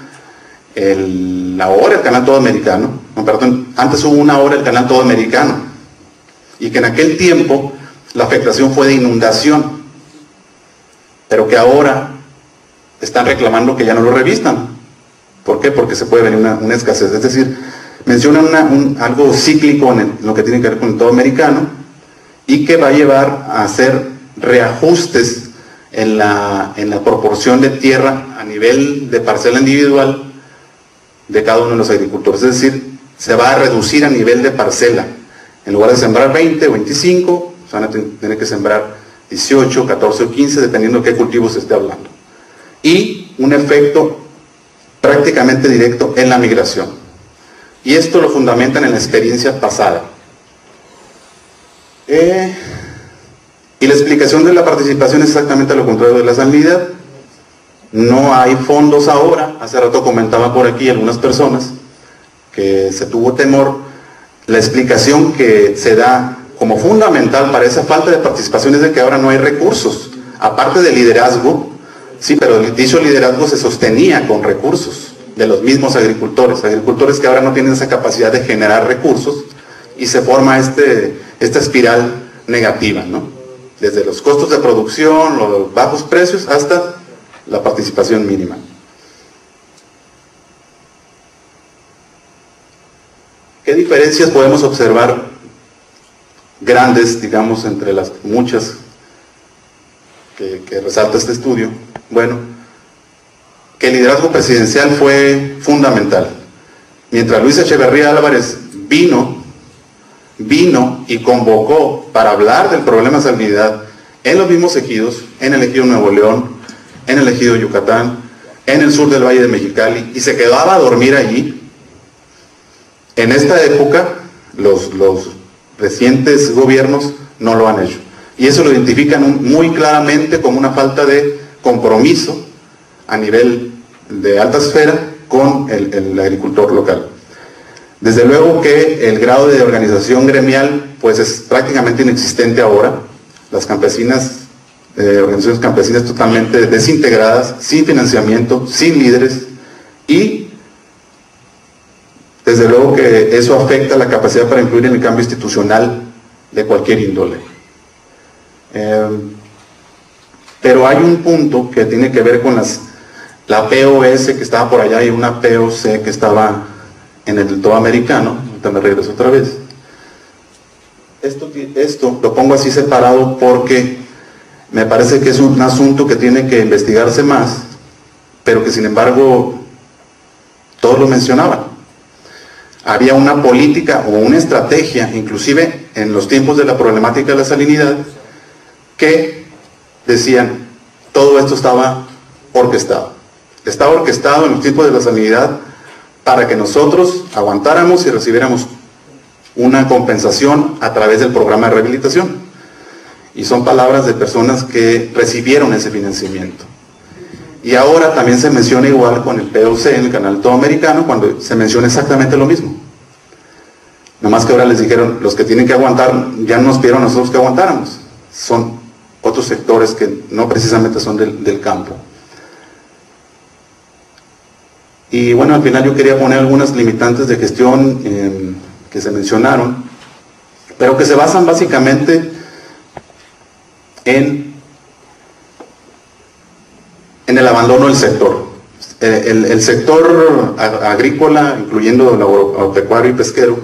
[SPEAKER 3] ahora el Canal Todo Americano, no, perdón, antes hubo una hora el Canal Todo Americano, y que en aquel tiempo la afectación fue de inundación, pero que ahora están reclamando que ya no lo revistan. ¿Por qué? Porque se puede venir una escasez. Es decir, mencionan algo cíclico en lo que tiene que ver con el Todo Americano, y que va a llevar a hacer reajustes en la proporción de tierra a nivel de parcela individual de cada uno de los agricultores. Es decir, se va a reducir a nivel de parcela. En lugar de sembrar 20 o 25, se van a tener que sembrar 18, 14 o 15, dependiendo de qué cultivo se esté hablando. Y un efecto prácticamente directo en la migración. Y esto lo fundamentan en la experiencia pasada. Y la explicación de la participación es exactamente lo contrario de la salinidad. No hay fondos ahora. Hace rato comentaba por aquí algunas personas que se tuvo temor. La explicación que se da como fundamental para esa falta de participación es de que ahora no hay recursos. Aparte del liderazgo, sí, pero dicho liderazgo se sostenía con recursos de los mismos agricultores que ahora no tienen esa capacidad de generar recursos, y se forma esta espiral negativa, ¿no? Desde los costos de producción, los bajos precios, hasta la participación mínima. ¿Qué diferencias podemos observar grandes, digamos, entre las muchas que resalta este estudio? Bueno, que el liderazgo presidencial fue fundamental. Mientras Luis Echeverría Álvarez vino y convocó para hablar del problema de salinidad en los mismos ejidos, en el ejido Nuevo León, en el ejido Yucatán, en el sur del Valle de Mexicali, y se quedaba a dormir allí. En esta época, los recientes gobiernos no lo han hecho. Y eso lo identifican muy claramente como una falta de compromiso a nivel de alta esfera con el agricultor local. Desde luego que el grado de organización gremial pues es prácticamente inexistente ahora. Las campesinas, organizaciones campesinas totalmente desintegradas, sin financiamiento, sin líderes, y desde luego que eso afecta la capacidad para influir en el cambio institucional de cualquier índole. Pero hay un punto que tiene que ver con la POS que estaba por allá y una POC que estaba en el todo americano. Ahorita me regreso otra vez. Esto lo pongo así separado porque me parece que es un asunto que tiene que investigarse más, pero que sin embargo todos lo mencionaban. Había una política o una estrategia, inclusive en los tiempos de la problemática de la salinidad, que decían, todo esto estaba orquestado. Estaba orquestado en los tiempos de la salinidad para que nosotros aguantáramos y recibiéramos una compensación a través del programa de rehabilitación. Y son palabras de personas que recibieron ese financiamiento. Y ahora también se menciona igual con el POC en el canal todo americano, cuando se menciona exactamente lo mismo. Nomás que ahora les dijeron, los que tienen que aguantar, ya no nos pidieron a nosotros que aguantáramos. Son otros sectores que no precisamente son del campo. Y bueno, al final yo quería poner algunas limitantes de gestión que se mencionaron, pero que se basan básicamente en el abandono del sector. El sector agrícola, incluyendo el agropecuario y pesquero,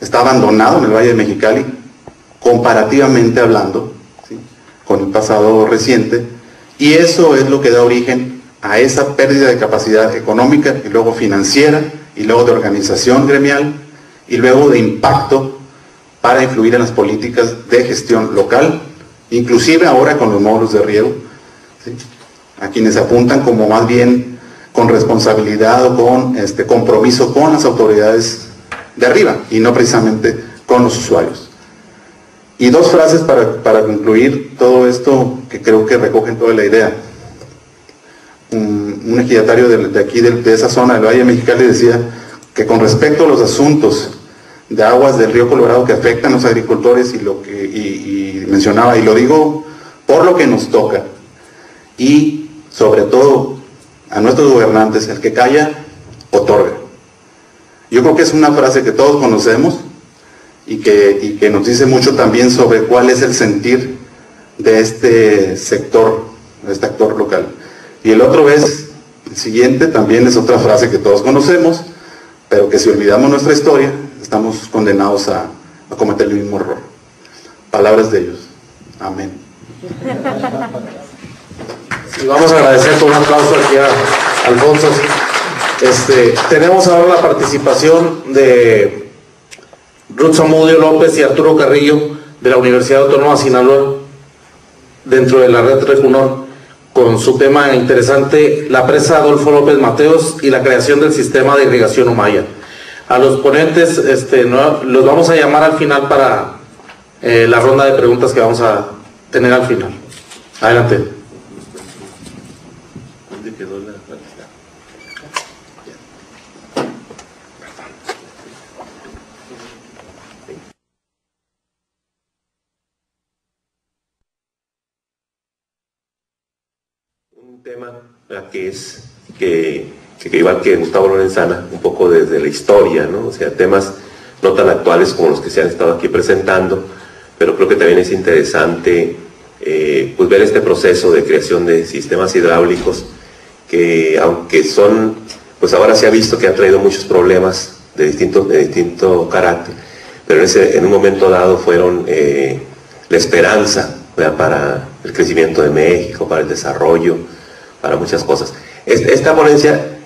[SPEAKER 3] está abandonado en el Valle de Mexicali, comparativamente hablando, ¿sí?, con el pasado reciente, y eso es lo que da origen a esa pérdida de capacidad económica y luego financiera, y luego de organización gremial, y luego de impacto para influir en las políticas de gestión local, inclusive ahora con los módulos de riego, ¿sí?, a quienes apuntan como más bien con responsabilidad o con compromiso con las autoridades de arriba y no precisamente con los usuarios. Y dos frases para concluir todo esto que creo que recogen toda la idea. Un ejidatario de aquí, de esa zona del Valle de Mexicali, decía que con respecto a los asuntos de aguas del río Colorado que afectan a los agricultores y mencionaba, y lo digo por lo que nos toca, y sobre todo a nuestros gobernantes, el que calla, otorga. Yo creo que es una frase que todos conocemos y que nos dice mucho también sobre cuál es el sentir de este sector, de este actor local. Y el otro es, el siguiente también es otra frase que todos conocemos, pero que si olvidamos nuestra historia, estamos condenados a cometer el mismo error. Palabras de ellos. Amén.
[SPEAKER 1] Y vamos a agradecer con un aplauso aquí a Alfonso. Tenemos ahora la participación de Ruth Zamudio López y Arturo Carrillo de la Universidad Autónoma de Sinaloa dentro de la red Recunor, con su tema interesante, la presa Adolfo López Mateos y la creación del sistema de irrigación Humaya. A los ponentes los vamos a llamar al final para la ronda de preguntas que vamos a tener al final. Adelante.
[SPEAKER 4] Un tema que igual que Gustavo Lorenzana, un poco desde la historia, ¿no? O sea, temas no tan actuales como los que se han estado aquí presentando, pero creo que también es interesante pues ver este proceso de creación de sistemas hidráulicos que, aunque son, pues ahora se ha visto que han traído muchos problemas de distinto carácter, pero en un momento dado fueron la esperanza, ¿verdad?, para el crecimiento de México, para el desarrollo, para muchas cosas. Esta ponencia,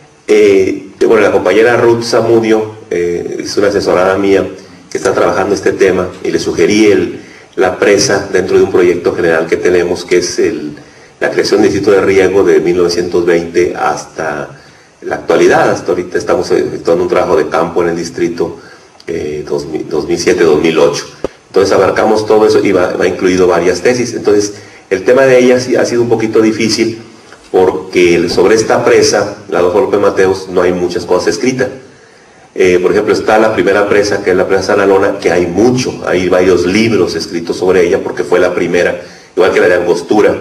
[SPEAKER 4] bueno, la compañera Ruth Zamudio es una asesorada mía que está trabajando este tema, y le sugerí la presa dentro de un proyecto general que tenemos, que es la creación del distrito de riego de 1920 hasta la actualidad. Hasta ahorita estamos efectuando un trabajo de campo en el distrito 2007-2008. Entonces abarcamos todo eso y va incluido varias tesis. Entonces el tema de ella sí ha sido un poquito difícil, porque sobre esta presa, la Adolfo López Mateos, no hay muchas cosas escritas. Por ejemplo, está la primera presa, que es la presa Sanalona, que hay varios libros escritos sobre ella, porque fue la primera, igual que la de Angostura,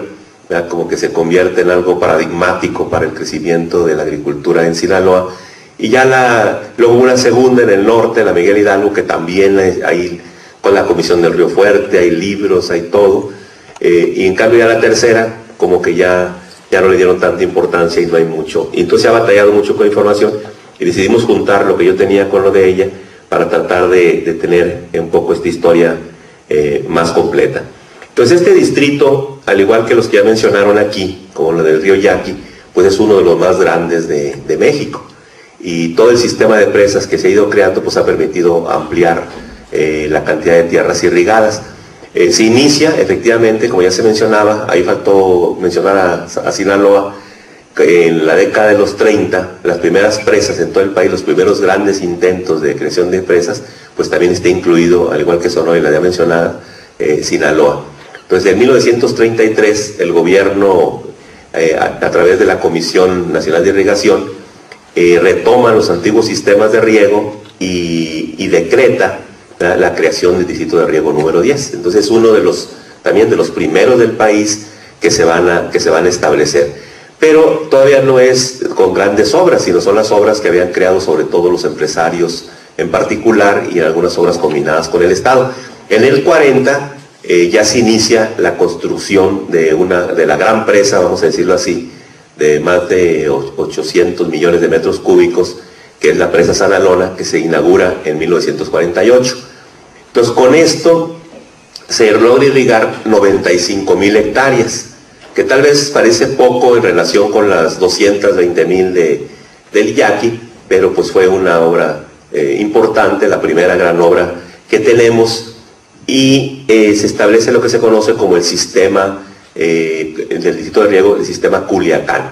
[SPEAKER 4] ¿verdad?, como que se convierte en algo paradigmático para el crecimiento de la agricultura en Sinaloa. Y ya luego una segunda en el norte, la Miguel Hidalgo, que también hay con la Comisión del Río Fuerte, hay libros, hay todo. Y en cambio ya la tercera, como que ya no le dieron tanta importancia y no hay mucho. Y entonces se ha batallado mucho con información, y decidimos juntar lo que yo tenía con lo de ella para tratar de tener un poco esta historia más completa. Entonces este distrito, al igual que los que ya mencionaron aquí, como lo del río Yaqui, pues es uno de los más grandes de México. Y todo el sistema de presas que se ha ido creando pues ha permitido ampliar la cantidad de tierras irrigadas. Se inicia, efectivamente, como ya se mencionaba, ahí faltó mencionar a Sinaloa, en la década de los 30, las primeras presas en todo el país, los primeros grandes intentos de creación de presas, pues también está incluido, al igual que Sonora y la ya mencionada, Sinaloa. Entonces, en 1933, el gobierno, a través de la Comisión Nacional de Irrigación, retoma los antiguos sistemas de riego y decreta la creación del distrito de riego número 10. Entonces, es uno también de los primeros del país que se van a establecer. Pero todavía no es con grandes obras, sino son las obras que habían creado sobre todo los empresarios en particular, y algunas obras combinadas con el Estado. En el 40 ya se inicia la construcción de la gran presa, vamos a decirlo así, de más de 800 millones de metros cúbicos, que es la presa Sanalona, que se inaugura en 1948. Entonces, con esto se logra irrigar 95,000 hectáreas, que tal vez parece poco en relación con las 220,000 del Yaqui, pero pues fue una obra importante, la primera gran obra que tenemos, y se establece lo que se conoce como el sistema del distrito de riego, el sistema Culiacán.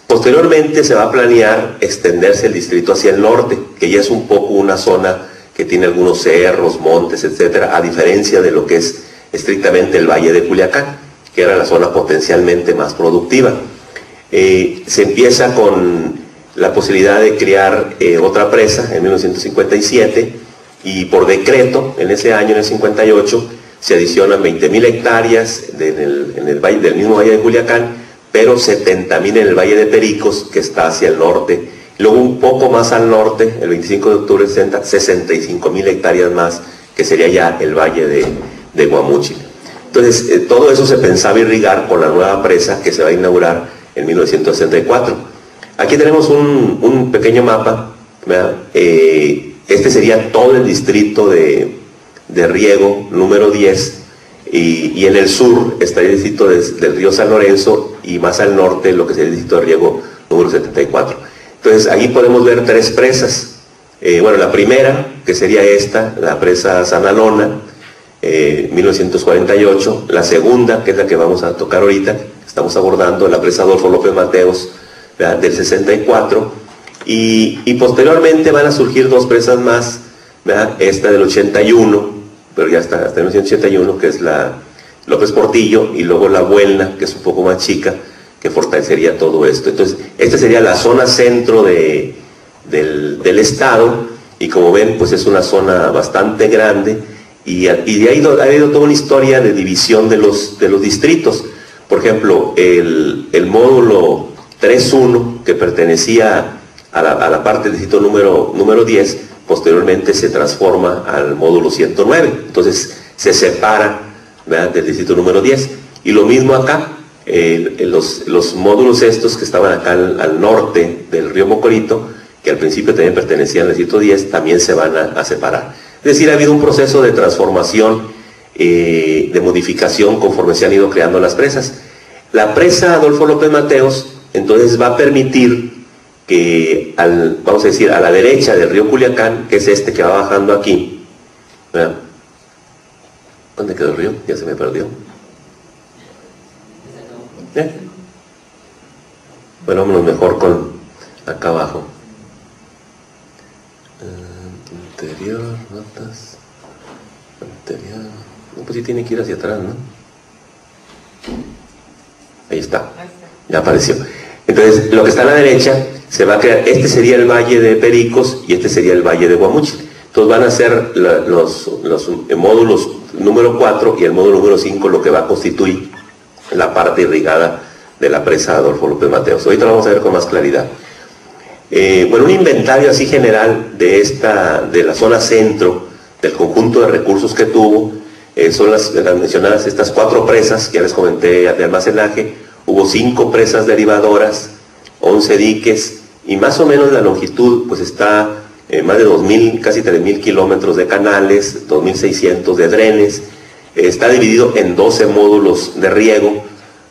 [SPEAKER 4] Posteriormente se va a planear extenderse el distrito hacia el norte, que ya es un poco una zona que tiene algunos cerros, montes, etcétera, a diferencia de lo que es estrictamente el Valle de Culiacán, que era la zona potencialmente más productiva. Se empieza con la posibilidad de crear otra presa en 1957, y por decreto, en ese año, en el 58, se adicionan 20,000 hectáreas en el valle, del mismo Valle de Culiacán, pero 70,000 en el Valle de Pericos, que está hacia el norte. Luego un poco más al norte, el 25 de octubre, 65,000 hectáreas más, que sería ya el Valle de Guamúchil. Entonces, todo eso se pensaba irrigar con la nueva presa que se va a inaugurar en 1964. Aquí tenemos un pequeño mapa, ¿verdad? Este sería todo el distrito de riego número 10, y en el sur estaría el distrito del río San Lorenzo, y más al norte lo que sería el distrito de riego número 74. Entonces, aquí podemos ver tres presas. Bueno, la primera, que sería esta, la presa Sanalona, 1948, la segunda, que es la que vamos a tocar ahorita, estamos abordando, la presa Adolfo López Mateos, ¿verdad?, del 64, y posteriormente van a surgir dos presas más, ¿verdad?, esta del 81, pero ya hasta 1981, que es la López Portillo, y luego la Buelna, que es un poco más chica, que fortalecería todo esto. Entonces, esta sería la zona centro del estado, y como ven, pues es una zona bastante grande, y de ahí ha habido toda una historia de división de los distritos. Por ejemplo, el módulo 3.1, que pertenecía a la parte del distrito número 10, posteriormente se transforma al módulo 109. Entonces se separa, ¿verdad?, del distrito número 10. Y lo mismo acá, los módulos estos que estaban acá al norte del río Mocorito, que al principio también pertenecían al distrito 10, también se van a separar. Es decir, ha habido un proceso de transformación, de modificación conforme se han ido creando las presas. La presa Adolfo López Mateos entonces va a permitir que, vamos a decir, a la derecha del río Culiacán, que es este que va bajando aquí, ¿verdad? ¿Dónde quedó el río? Ya se me perdió. Bueno, vámonos mejor con acá abajo. Anterior, notas. Anterior. No, pues sí tiene que ir hacia atrás, ¿no? Ahí está. Ya apareció. Entonces, lo que está a la derecha se va a crear. Este sería el Valle de Pericos y este sería el Valle de Guamúchil. Entonces van a ser los módulos número 4 y el módulo número 5 lo que va a constituir la parte irrigada de la presa Adolfo López Mateos. Ahorita lo vamos a ver con más claridad. Bueno, un inventario así general de la zona centro, del conjunto de recursos que tuvo, son las mencionadas estas 4 presas que ya les comenté de almacenaje. Hubo 5 presas derivadoras, 11 diques, y más o menos la longitud pues está más de 2.000, casi 3.000 kilómetros de canales, 2.600 de drenes. Está dividido en 12 módulos de riego.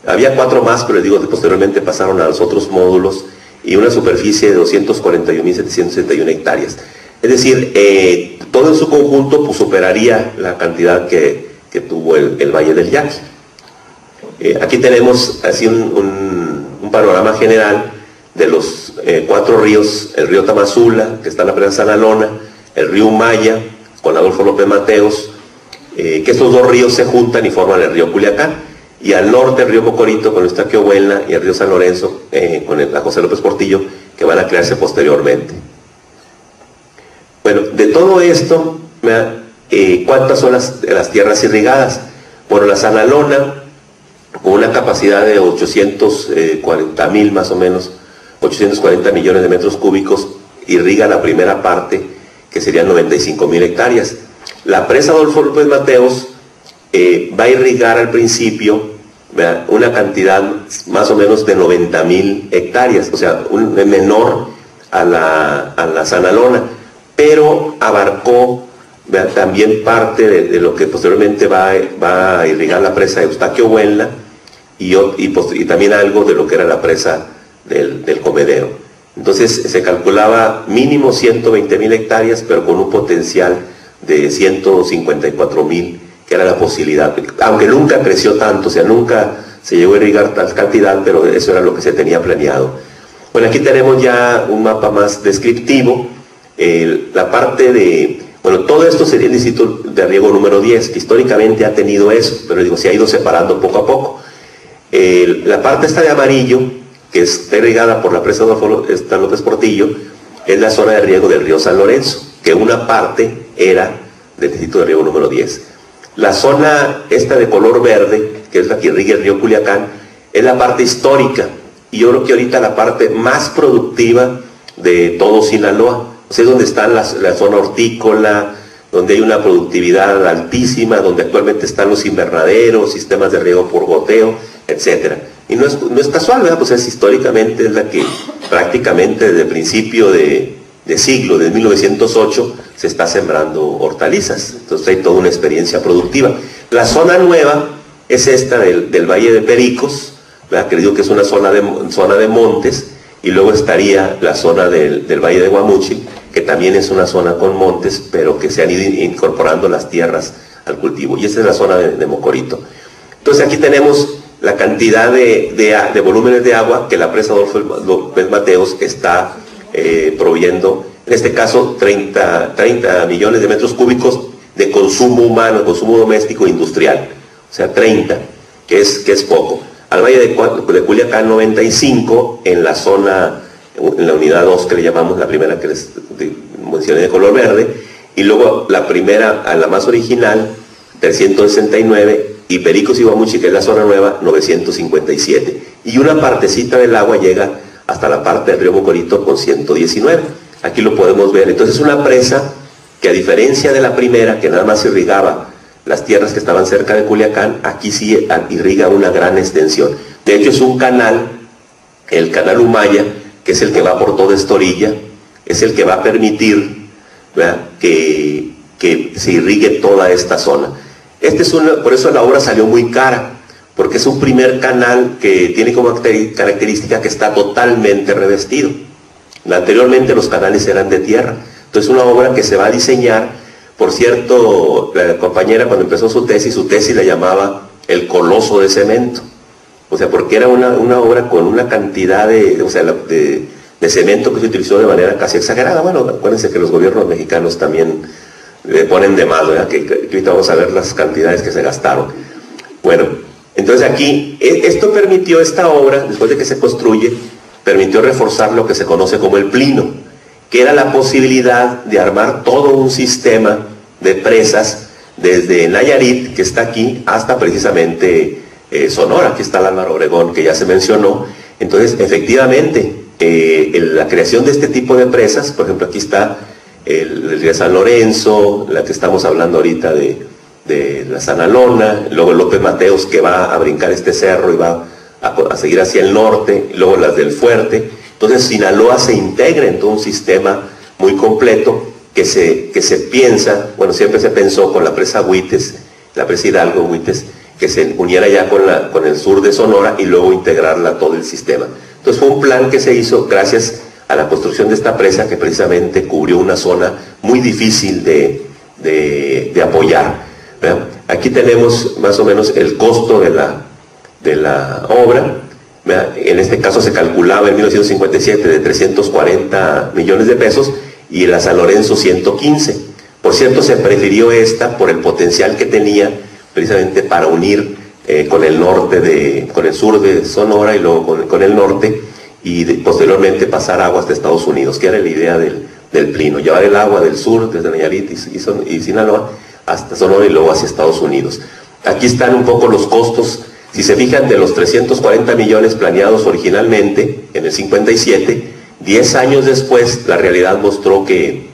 [SPEAKER 4] Había 4 más, pero les digo que posteriormente pasaron a los otros módulos, y una superficie de 241.761 hectáreas. Es decir, todo en su conjunto pues superaría la cantidad que tuvo el Valle del Yaqui. Aquí tenemos así un panorama general de los 4 ríos: el río Tamazula, que está en la presa Sanalona, el río Maya, con Adolfo López Mateos, que estos 2 ríos se juntan y forman el río Culiacán, y al norte el río Mocorito con Eustaquio Buelna y el río San Lorenzo con la José López Portillo, que van a crearse posteriormente. Bueno, de todo esto, ¿cuántas son las tierras irrigadas? Bueno, la Sanalona, con una capacidad de 840.000 más o menos, 840 millones de metros cúbicos, irriga la primera parte, que serían 95.000 hectáreas. La presa Adolfo López Mateos va a irrigar al principio, ¿verdad?, una cantidad más o menos de 90.000 hectáreas, o sea, menor a la Sanalona, pero abarcó, ¿verdad?, también parte de lo que posteriormente va a irrigar la presa de Eustaquio Buelna, y también algo de lo que era la presa del Comedero. Entonces se calculaba mínimo 120.000 hectáreas, pero con un potencial de 154.000, que era la posibilidad, aunque nunca creció tanto, o sea, nunca se llegó a irrigar tal cantidad, pero eso era lo que se tenía planeado. Bueno, aquí tenemos ya un mapa más descriptivo. La parte de, bueno, todo esto sería el distrito de riego número 10, que históricamente ha tenido eso, pero digo, se ha ido separando poco a poco. La parte esta de amarillo, que está irrigada por la presa Adolfo López Portillo, es la zona de riego del río San Lorenzo, que una parte era del distrito de riego número 10. La zona esta de color verde, que es la que irriga el río Culiacán, es la parte histórica, y yo creo que ahorita la parte más productiva de todo Sinaloa. O sea, es donde está la zona hortícola, donde hay una productividad altísima, donde actualmente están los invernaderos, sistemas de riego por goteo, etc. Y no es casual, ¿verdad? Pues históricamente es la que prácticamente desde el principio de siglo, de 1908, se está sembrando hortalizas. Entonces hay toda una experiencia productiva. La zona nueva es esta del Valle de Pericos, ¿verdad?, que digo que es una zona de montes, y luego estaría la zona del Valle de Guamúchil, que también es una zona con montes, pero que se han ido incorporando las tierras al cultivo. Y esta es la zona de Mocorito. Entonces aquí tenemos la cantidad de volúmenes de agua que la presa Adolfo López Mateos está proveyendo, en este caso 30 millones de metros cúbicos de consumo humano, consumo doméstico e industrial, o sea 30, que es poco. Al Valle de Culiacán 95, en la zona, en la unidad 2 que le llamamos, la primera que les mencioné de color verde, y luego la primera, a la más original, 369, y Pericos y Guamúchil, que es la zona nueva, 957. Y una partecita del agua llega hasta la parte del río Mocorito con 119. Aquí lo podemos ver. Entonces es una presa que, a diferencia de la primera, que nada más irrigaba las tierras que estaban cerca de Culiacán, aquí sí irriga una gran extensión. De hecho es un canal, el canal Humaya, que es el que va por toda esta orilla, es el que va a permitir, ¿verdad?, que se irrigue toda esta zona. Por eso la obra salió muy cara, porque es un primer canal que tiene como característica que está totalmente revestido. Anteriormente los canales eran de tierra. Entonces una obra que se va a diseñar, por cierto, la compañera cuando empezó su tesis la llamaba el coloso de cemento. O sea, porque era una obra con una cantidad de cemento que se utilizó de manera casi exagerada. Bueno, acuérdense que los gobiernos mexicanos también le ponen de más, ¿verdad? Que ahorita vamos a ver las cantidades que se gastaron. Bueno, entonces aquí, esto permitió, esta obra, después de que se construye, permitió reforzar lo que se conoce como el plino, que era la posibilidad de armar todo un sistema de presas desde Nayarit, que está aquí, hasta precisamente Sonora. Aquí está el Álvaro Obregón, que ya se mencionó. Entonces, efectivamente, la creación de este tipo de presas, por ejemplo, aquí está el de San Lorenzo, la que estamos hablando ahorita de la Sanalona, luego López Mateos, que va a brincar este cerro y va a seguir hacia el norte, y luego las del Fuerte. Entonces Sinaloa se integra en todo un sistema muy completo que se piensa, bueno, siempre se pensó con la presa Huites, la presa Hidalgo Huites, que se uniera ya con el sur de Sonora y luego integrarla a todo el sistema. Entonces fue un plan que se hizo gracias a la construcción de esta presa, que precisamente cubrió una zona muy difícil de apoyar, ¿verdad? Aquí tenemos más o menos el costo de la obra, ¿verdad? En este caso se calculaba en 1957 de 340 millones de pesos y la San Lorenzo 115. Por cierto, se prefirió esta por el potencial que tenía precisamente para unir con el sur de Sonora y luego con el norte, y posteriormente pasar agua hasta Estados Unidos, que era la idea del plino, llevar el agua del sur, desde Nayarit y Sinaloa, hasta Sonora y luego hacia Estados Unidos. Aquí están un poco los costos. Si se fijan, de los 340 millones planeados originalmente, en el 57, 10 años después, la realidad mostró que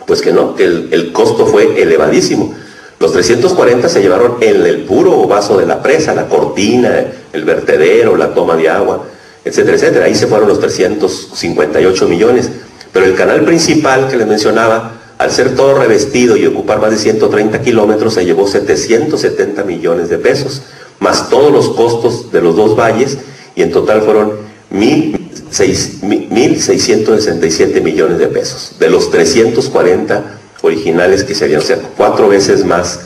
[SPEAKER 4] el costo fue elevadísimo. Los 340 se llevaron en el puro vaso de la presa, la cortina, el vertedero, la toma de agua, etcétera, etcétera. Ahí se fueron los 358 millones. Pero el canal principal que les mencionaba, al ser todo revestido y ocupar más de 130 kilómetros, se llevó 770 millones de pesos, más todos los costos de los dos valles, y en total fueron 1.667 millones de pesos, de los 340 originales que serían, o sea, 4 veces más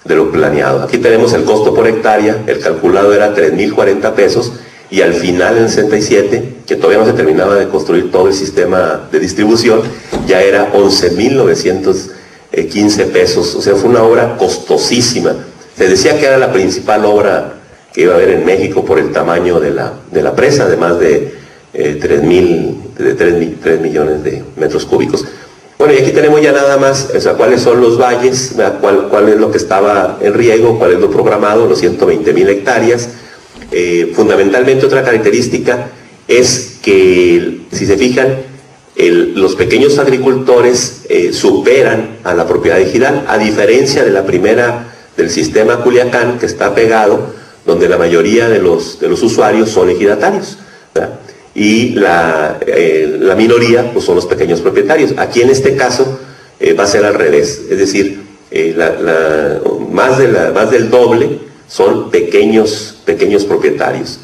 [SPEAKER 4] de lo planeado. Aquí tenemos el costo por hectárea, el calculado era 3.040 pesos, y al final, en el 67, que todavía no se terminaba de construir todo el sistema de distribución, ya era 11.915 pesos. O sea, fue una obra costosísima. Se decía que era la principal obra que iba a haber en México por el tamaño de la presa, de más de 3 millones de metros cúbicos. Bueno, y aquí tenemos ya nada más, o sea, cuáles son los valles, cuál es lo que estaba en riego, cuál es lo programado, los 120.000 hectáreas. Fundamentalmente otra característica es que, si se fijan, los pequeños agricultores superan a la propiedad ejidal, a diferencia de la primera del sistema Culiacán, que está pegado, donde la mayoría de los usuarios son ejidatarios, ¿verdad? Y la minoría pues son los pequeños propietarios. Aquí en este caso va a ser al revés, es decir, más del doble son pequeños propietarios.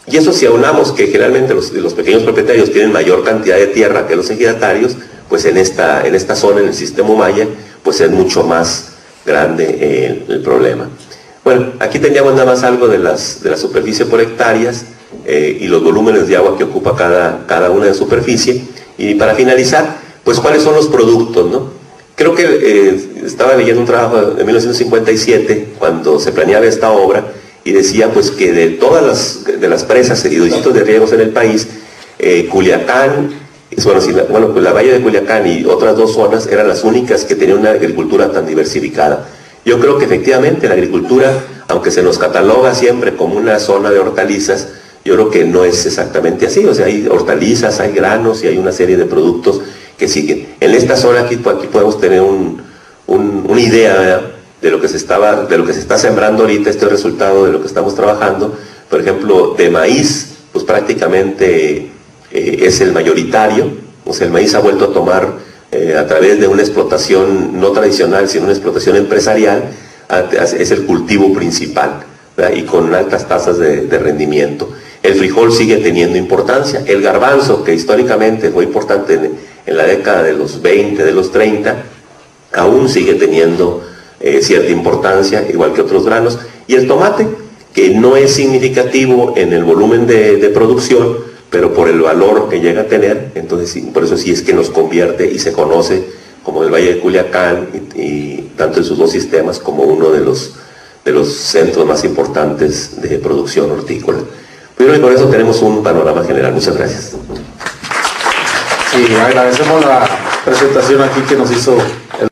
[SPEAKER 4] Y eso, si aunamos que generalmente los pequeños propietarios tienen mayor cantidad de tierra que los ejidatarios, pues en esta zona, en el sistema Humaya, pues es mucho más grande el problema. Bueno, aquí teníamos nada más algo de la superficie por hectáreas y los volúmenes de agua que ocupa cada una de superficie. Y para finalizar, pues cuáles son los productos, ¿no? Creo que estaba leyendo un trabajo de 1957, cuando se planeaba esta obra, y decía pues que de todas las presas y los distritos de riegos en el país, Culiacán, pues la Valle de Culiacán y otras dos zonas eran las únicas que tenían una agricultura tan diversificada. Yo creo que efectivamente la agricultura, aunque se nos cataloga siempre como una zona de hortalizas, yo creo que no es exactamente así. O sea, hay hortalizas, hay granos y hay una serie de productos que siguen. En esta zona aquí podemos tener una idea, ¿verdad?, de lo que se está sembrando ahorita, este resultado de lo que estamos trabajando. Por ejemplo, de maíz, pues prácticamente es el mayoritario. O sea, el maíz ha vuelto a tomar a través de una explotación no tradicional, sino una explotación empresarial, es el cultivo principal, ¿verdad? Y con altas tasas de rendimiento. El frijol sigue teniendo importancia. El garbanzo, que históricamente fue importante en la década de los 20, de los 30, aún sigue teniendo cierta importancia, igual que otros granos. Y el tomate, que no es significativo en el volumen de producción, pero por el valor que llega a tener, entonces sí, por eso sí es que nos convierte y se conoce como el Valle de Culiacán, y tanto en sus dos sistemas como uno de los centros más importantes de producción hortícola. Pero con eso tenemos un panorama general. Muchas gracias.
[SPEAKER 1] Sí, agradecemos la presentación aquí que nos hizo el